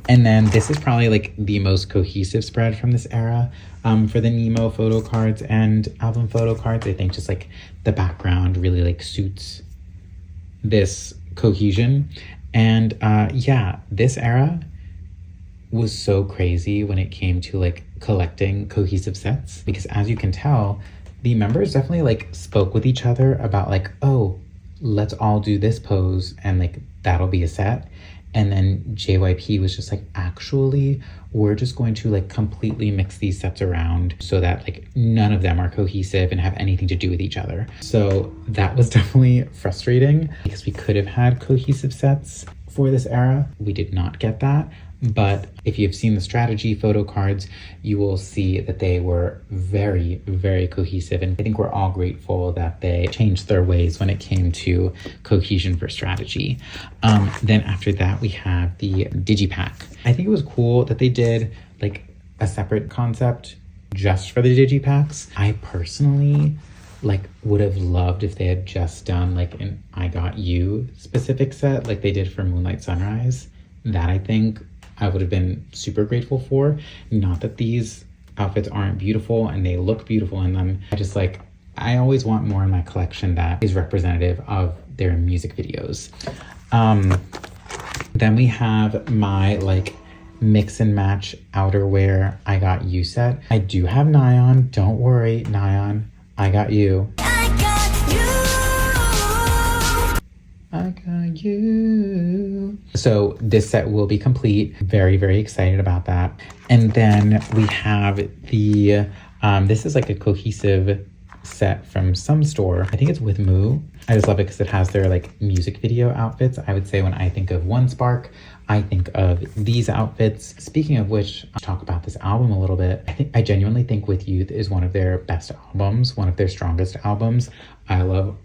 And then this is probably like the most cohesive spread from this era for the Nemo photo cards and album photo cards. I think just like the background really like suits this cohesion. And yeah, this era was so crazy when it came to like collecting cohesive sets, because as you can tell, the members definitely like spoke with each other about like, oh, let's all do this pose and like that'll be a set. And then JYP was just like, actually, we're just going to like completely mix these sets around so that like none of them are cohesive and have anything to do with each other. So that was definitely frustrating because we could have had cohesive sets for this era. We did not get that. But if you've seen the strategy photo cards, you will see that they were very, very cohesive. And I think we're all grateful that they changed their ways when it came to cohesion for strategy. Then after that, we have the Digipack. I think it was cool that they did like a separate concept just for the Digipacks. I personally like would have loved if they had just done like an I Got You specific set like they did for Moonlight Sunrise. That I think I would have been super grateful for. Not that these outfits aren't beautiful and they look beautiful in them. I just like, I always want more in my collection that is representative of their music videos. Then we have my like mix and match outerwear I Got You set. I do have Nayeon, don't worry, Nayeon, I got you. I got you. So this set will be complete. Very, very excited about that. And then we have the, this is like a cohesive set from some store. I think it's with Moo. I just love it because it has their like music video outfits. I would say when I think of One Spark, I think of these outfits. Speaking of which, I'll talk about this album a little bit. I genuinely think With Youth is one of their best albums, one of their strongest albums. I love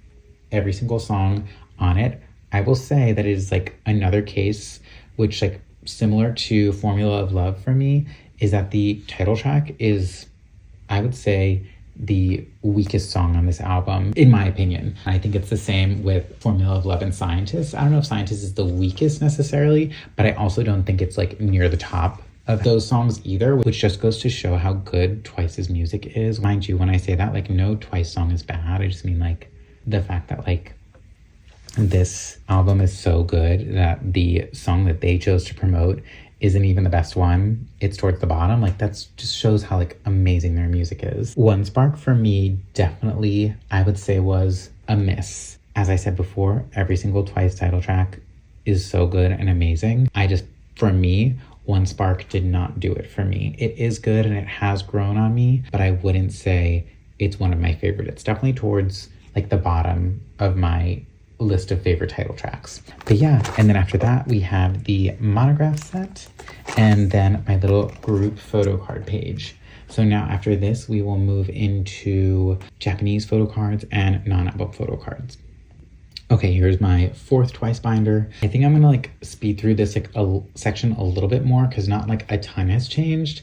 every single song on it. I will say that it is like another case which like similar to Formula of Love for me is that the title track is, I would say, the weakest song on this album, in my opinion. I think it's the same with Formula of Love and Scientist. I don't know if Scientist is the weakest necessarily, but I also don't think it's like near the top of those songs either, which just goes to show how good Twice's music is. Mind you, when I say that, like no Twice song is bad. I just mean like the fact that like This album is so good that the song that they chose to promote isn't even the best one. It's towards the bottom. Like, that's just shows how like amazing their music is. One Spark for me definitely, I would say, was a miss. As I said before, every single Twice title track is so good and amazing. For me, One Spark did not do it for me. It is good and it has grown on me, but I wouldn't say it's one of my favorite. It's definitely towards like the bottom of my list of favorite title tracks. But yeah, and then after that we have the monograph set and then my little group photo card page. So now after this we will move into Japanese photocards and non-album photocards. Okay, here's my fourth Twice binder. I think I'm gonna like speed through this like section a little bit more because not like a ton has changed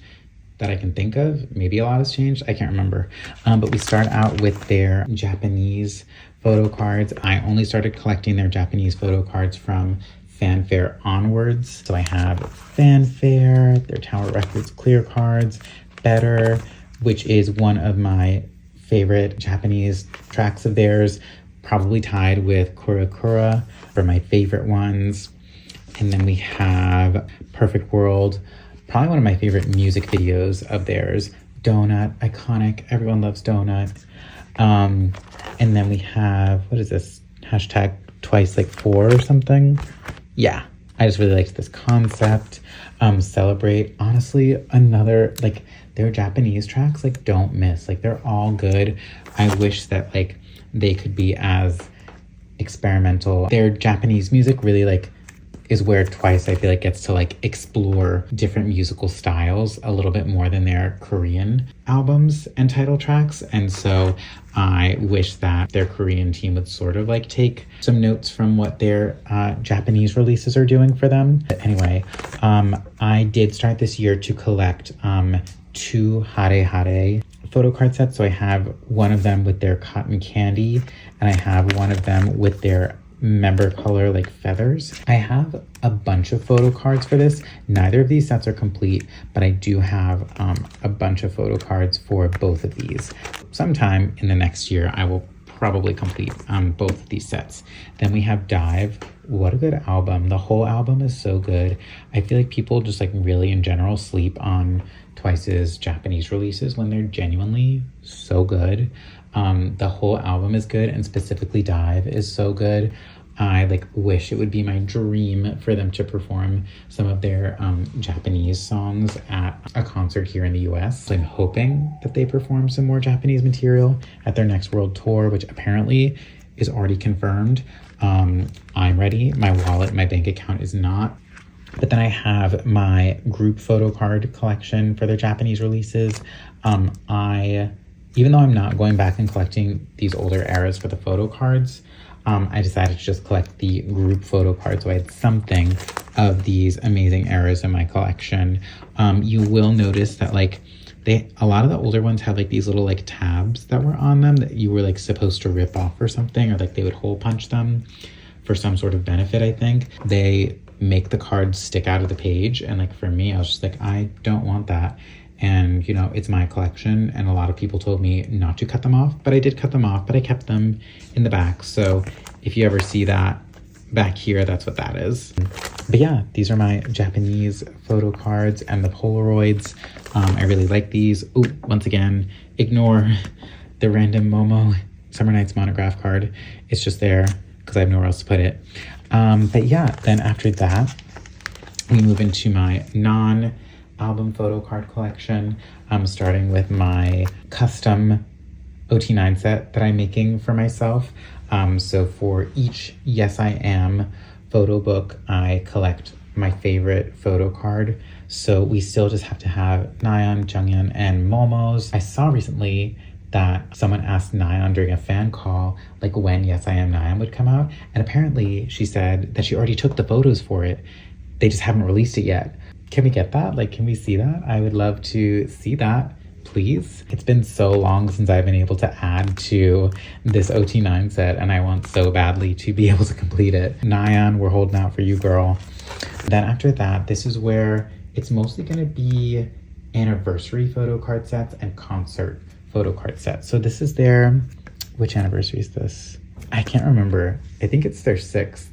that I can think of. Maybe a lot has changed, I can't remember. But we start out with their Japanese photo cards. I only started collecting their Japanese photo cards from Fanfare onwards. So I have Fanfare, their Tower Records clear cards, Better, which is one of my favorite Japanese tracks of theirs, probably tied with Kura Kura for my favorite ones. And then we have Perfect World, probably one of my favorite music videos of theirs. Donut, iconic, everyone loves Donut. And then we have, what is this? Hashtag Twice like 4 or something. Yeah, I just really liked this concept. Celebrate, honestly, another, like, their Japanese tracks, like, don't miss. Like, they're all good. I wish that, like, they could be as experimental. Their Japanese music really, like, is where Twice, I feel like, gets to like explore different musical styles a little bit more than their Korean albums and title tracks. And so I wish that their Korean team would sort of like take some notes from what their Japanese releases are doing for them. But anyway, I did start this year to collect 2 Hare Hare photo card sets. So I have one of them with their cotton candy and I have one of them with their member color like feathers. I have a bunch of photo cards for this. Neither of these sets are complete, but I do have a bunch of photo cards for both of these. Sometime in the next year I will probably complete both of these sets. Then we have Dive. What a good album. The whole album is so good. I feel like people just like really in general sleep on Twice's Japanese releases when they're genuinely so good. The whole album is good, and specifically Dive is so good. I like wish it would be my dream for them to perform some of their Japanese songs at a concert here in the US. I'm hoping that they perform some more Japanese material at their next world tour, which apparently is already confirmed. I'm ready. My wallet, my bank account is not. But then I have my group photo card collection for their Japanese releases. Even though I'm not going back and collecting these older eras for the photo cards, I decided to just collect the group photo cards. So I had something of these amazing eras in my collection. You will notice that like a lot of the older ones have like these little like tabs that were on them that you were like supposed to rip off or something, or like they would hole punch them for some sort of benefit, I think. They make the cards stick out of the page. And like for me, I was just like, I don't want that. And, you know, it's my collection and a lot of people told me not to cut them off, but I did cut them off, but I kept them in the back. So if you ever see that back here, that's what that is. But yeah, these are my Japanese photo cards and the Polaroids. I really like these. Ooh, once again, ignore the random Momo Summer Nights monograph card. It's just there because I have nowhere else to put it. But yeah, then after that, we move into my non-album photo card collection. I'm starting with my custom OT9 set that I'm making for myself. So for each Yes I Am photo book, I collect my favorite photo card. So we still just have to have Nayeon, Junghyun, and Momo's. I saw recently that someone asked Nayeon during a fan call, like when Yes I Am Nayeon would come out. And apparently she said that she already took the photos for it. They just haven't released it yet. Can we get that? Like, can we see that? I would love to see that, please. It's been so long since I've been able to add to this OT9 set and I want so badly to be able to complete it. Nayeon, we're holding out for you, girl. Then after that, this is where it's mostly gonna be anniversary photo card sets and concert photo card sets. So this is their, which anniversary is this? I can't remember. I think it's their 6th.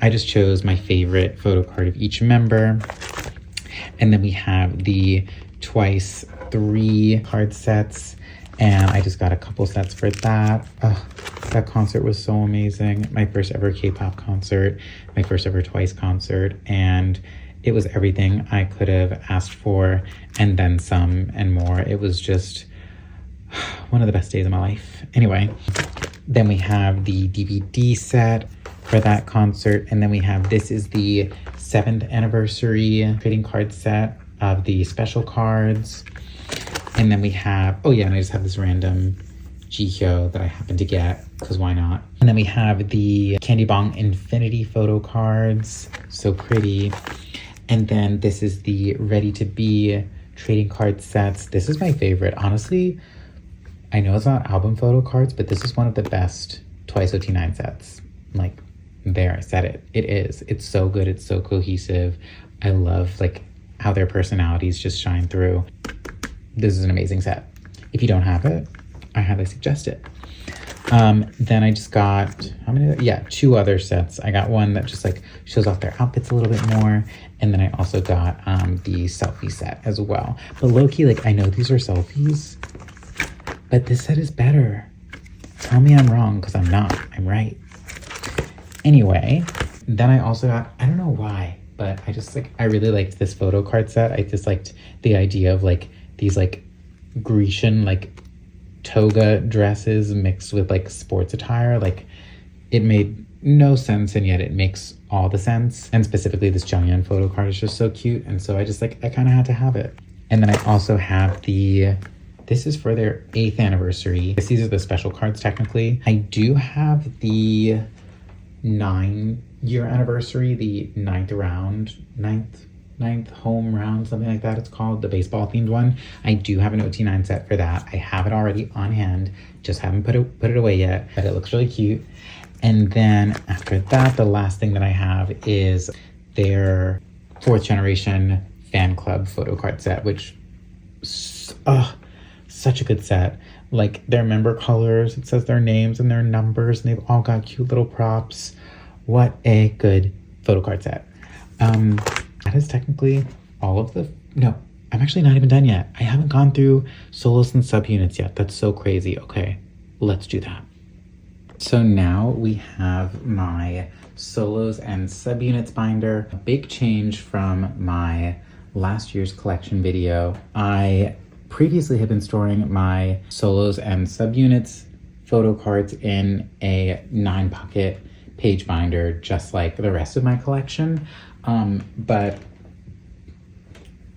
I just chose my favorite photo card of each member. And then we have the twice 3 card sets. And I just got a couple sets for that. That concert was so amazing. My first ever K-pop concert, my first ever Twice concert. And it was everything I could have asked for and then some and more. It was just one of the best days of my life. Anyway, then we have the DVD set for that concert. And then we have, this is the 7th anniversary trading card set of the special cards. And then we have, oh yeah, and I just have this random Jihyo that I happened to get, because why not? And then we have the Candy Bong Infinity photo cards, so pretty. And then this is the Ready to Be trading card sets. This is my favorite. Honestly, I know it's not album photo cards, but this is one of the best Twice OT9 sets. Like, there, I said it. It is. It's so good. It's so cohesive. I love like how their personalities just shine through. This is an amazing set. If you don't have it, I highly suggest it. Then I just got, how many? Yeah, 2 other sets. I got one that just like shows off their outfits a little bit more. And then I also got the selfie set as well. But low-key, like, I know these are selfies, but this set is better. Tell me I'm wrong, because I'm not. I'm right. Anyway, then I also got, I don't know why, but I just like, I really liked this photo card set. I just liked the idea of like these like Grecian like toga dresses mixed with like sports attire. Like, it made no sense, and yet it makes all the sense. And specifically this Junghyun photo card is just so cute, and so I just like, I kind of had to have it. And then I also have the, this is for their 8th anniversary. These are the special cards technically. I do have the 9-year anniversary, the 9th round, 9th home round, something like that it's called, the baseball themed one. I do have an OT9 set for that. I have it already on hand, just haven't put it away yet, but it looks really cute. And then after that, the last thing that I have is their 4th generation fan club photo card set, which, such a good set. Like, their member colors, it says their names and their numbers, and they've all got cute little props. What a good photo card set. That is technically all of the, no, I'm actually not even done yet. I haven't gone through solos and subunits yet. That's so crazy. Okay, let's do that. So now we have my solos and subunits binder. A big change from my last year's collection video. I previously had been storing my solos and subunits photo cards in a 9-pocket page binder, just like the rest of my collection. But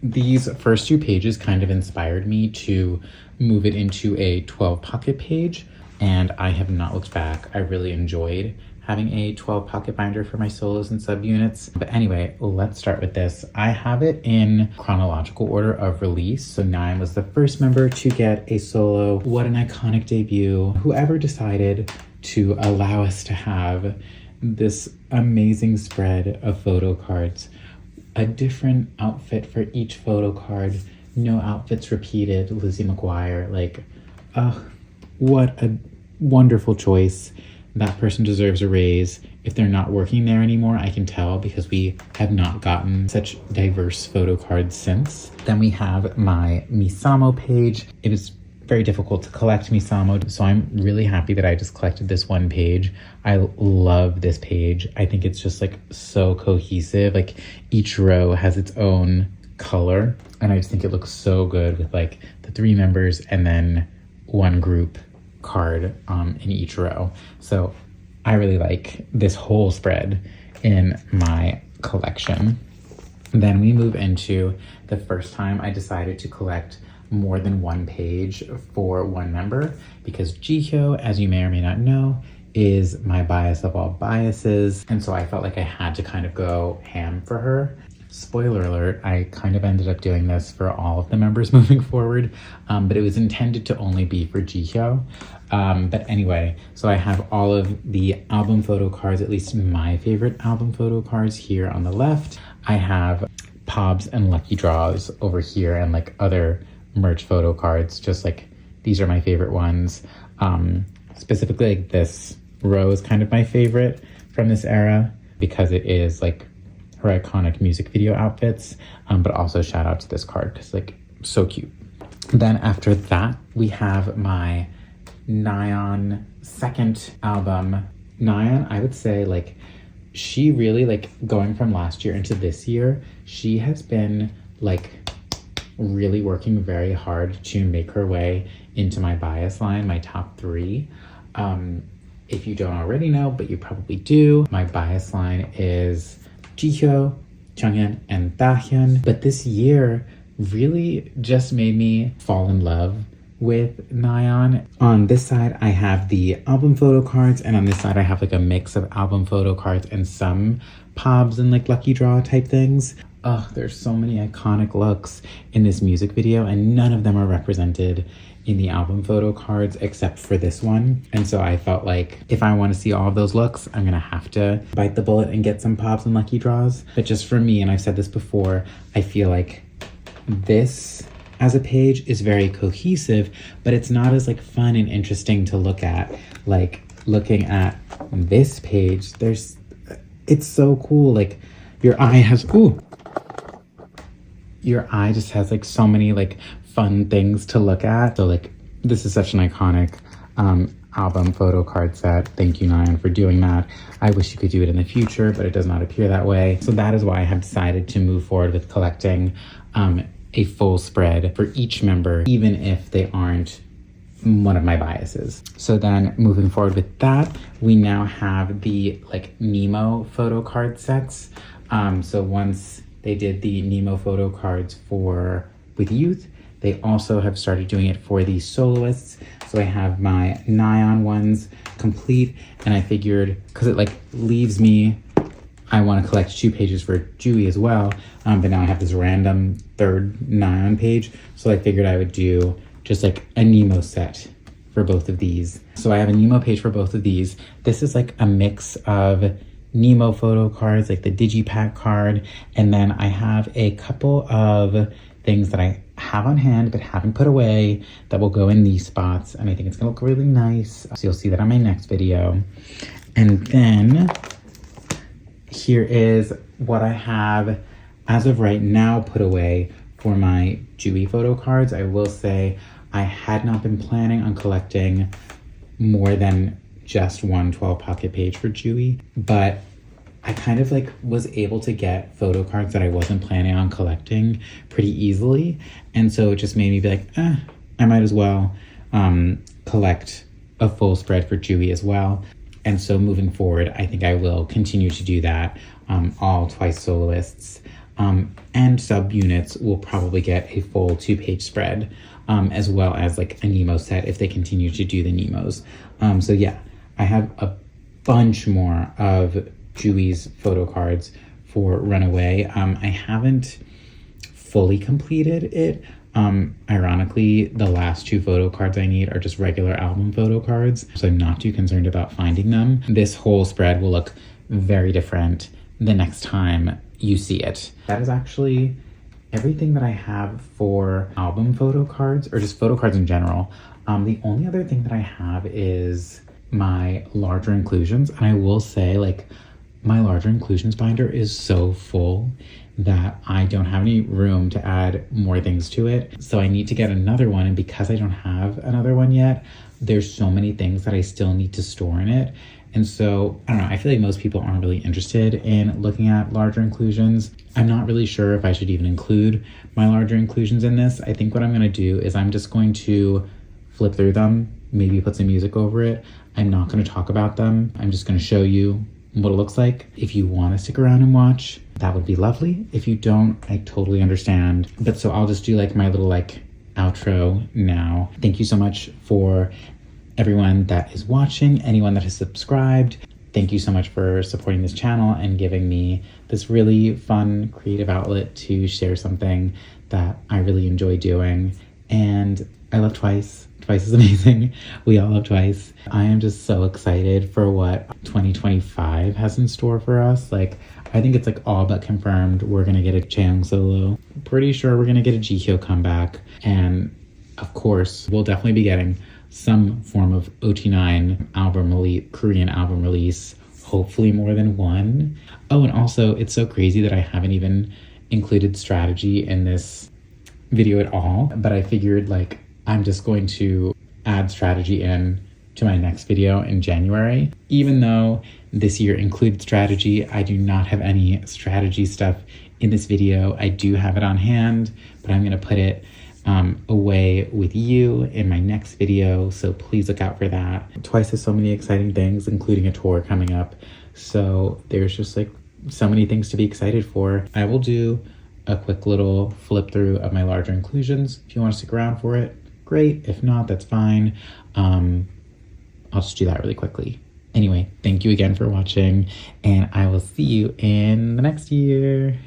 these first 2 pages kind of inspired me to move it into a 12-pocket page, and I have not looked back. I really enjoyed having a 12-pocket binder for my solos and subunits. But anyway, let's start with this. I have it in chronological order of release. So 9 was the first member to get a solo. What an iconic debut. Whoever decided to allow us to have this amazing spread of photo cards, a different outfit for each photo card, no outfits repeated, Lizzie McGuire, like, what a wonderful choice. That person deserves a raise. If they're not working there anymore, I can tell, because we have not gotten such diverse photo cards since. Then we have my Misamo page. It is very difficult to collect Misamo, so I'm really happy that I just collected this one page. I love this page. I think it's just like so cohesive. Like, each row has its own color, and I just think it looks so good with like the 3 members and then one group card in each row. So I really like this whole spread in my collection. Then we move into the first time I decided to collect more than one page for one member, because Jihyo, as you may or may not know, is my bias of all biases, and so I felt like I had to kind of go ham for her. Spoiler alert, I kind of ended up doing this for all of the members moving forward, but it was intended to only be for Jihyo. But anyway, so I have all of the album photo cards, at least my favorite album photo cards, here on the left. I have Pobs and Lucky Draws over here, and like other merch photo cards, just like these are my favorite ones. Specifically like this row is kind of my favorite from this era because it is like her iconic music video outfits, but also shout out to this card because like so cute. Then after that, we have my Nayeon second album. Nayeon, I would say like she really like going from last year into this year, she has been like really working very hard to make her way into my bias line, my top 3. If you don't already know, but you probably do, my bias line is Jihyo, Jonghyun, and Dahyun. But this year really just made me fall in love with Nayeon. On this side, I have the album photo cards, and on this side, I have like a mix of album photo cards and some pobs and like lucky draw type things. Oh, there's so many iconic looks in this music video, and none of them are represented in the album photo cards except for this one. And so I felt like if I want to see all of those looks, I'm gonna have to bite the bullet and get some pops and lucky draws. But just for me, and I've said this before, I feel like this as a page is very cohesive, but it's not as like fun and interesting to look at. Like looking at this page, it's so cool. Like your eye just has like so many like fun things to look at. So like this is such an iconic album photo card set. Thank you, Nayeon, for doing that. I wish you could do it in the future, but it does not appear that way. So that is why I have decided to move forward with collecting a full spread for each member, even if they aren't one of my biases. So then moving forward with that, we now have the like Nemo photo card sets. So once they did the Nemo photo cards with youth, they also have started doing it for the soloists. So I have my Nayeon ones complete, and I figured because it like leaves me, I want to collect 2 pages for Jui as well, but now I have this random third Nayeon page, so I figured I would do just like a Nemo set for both of these. So I have a Nemo page for both of these. This is like a mix of Nemo photo cards, like the digipack card, and then I have a couple of things that I have on hand but haven't put away that will go in these spots, and I think it's gonna look really nice. So you'll see that on my next video. And then here is what I have as of right now put away for my Jui photo cards. I will say I had not been planning on collecting more than just one 12 pocket page for Jui, but I kind of like was able to get photo cards that I wasn't planning on collecting pretty easily. And so it just made me be like, I might as well collect a full spread for Jui as well. And so moving forward, I think I will continue to do that. All twice soloists and subunits will probably get a full 2-page spread, as well as like a Nemo set if they continue to do the Nemos. So yeah, I have a bunch more of Jui's photo cards for Runaway. I haven't fully completed it. Ironically, the last 2 photo cards I need are just regular album photo cards, so I'm not too concerned about finding them. This whole spread will look very different the next time you see it. That is actually everything that I have for album photo cards, or just photo cards in general. The only other thing that I have is my larger inclusions, and I will say like my larger inclusions binder is so full that I don't have any room to add more things to it. So I need to get another one, and because I don't have another one yet, there's so many things that I still need to store in it. And so, I don't know, I feel like most people aren't really interested in looking at larger inclusions. I'm not really sure if I should even include my larger inclusions in this. I think what I'm gonna do is I'm just going to flip through them, maybe put some music over it. I'm not gonna talk about them. I'm just gonna show you what it looks like. If you wanna stick around and watch, that would be lovely. If you don't, I totally understand. But so I'll just do like my little like outro now. Thank you so much for everyone that is watching, anyone that has subscribed. Thank you so much for supporting this channel and giving me this really fun creative outlet to share something that I really enjoy doing. And I love Twice. Twice is amazing. We all love Twice. I am just so excited for what 2025 has in store for us. Like, I think it's like all but confirmed we're gonna get a Chaeyoung solo. Pretty sure we're gonna get a Jihyo comeback. And of course, we'll definitely be getting some form of OT9 album release, Korean album release, hopefully more than one. Oh, and also it's so crazy that I haven't even included strategy in this video at all, but I figured like I'm just going to add strategy in to my next video in January. Even though this year included strategy, I do not have any strategy stuff in this video. I do have it on hand, but I'm gonna put it away with you in my next video, so please look out for that. Twice has so many exciting things, including a tour coming up, so there's just like so many things to be excited for. I will do a quick little flip through of my larger inclusions. If you want to stick around for it, great. If not, that's fine. I'll just do that really quickly. Anyway, thank you again for watching, and I will see you in the next year.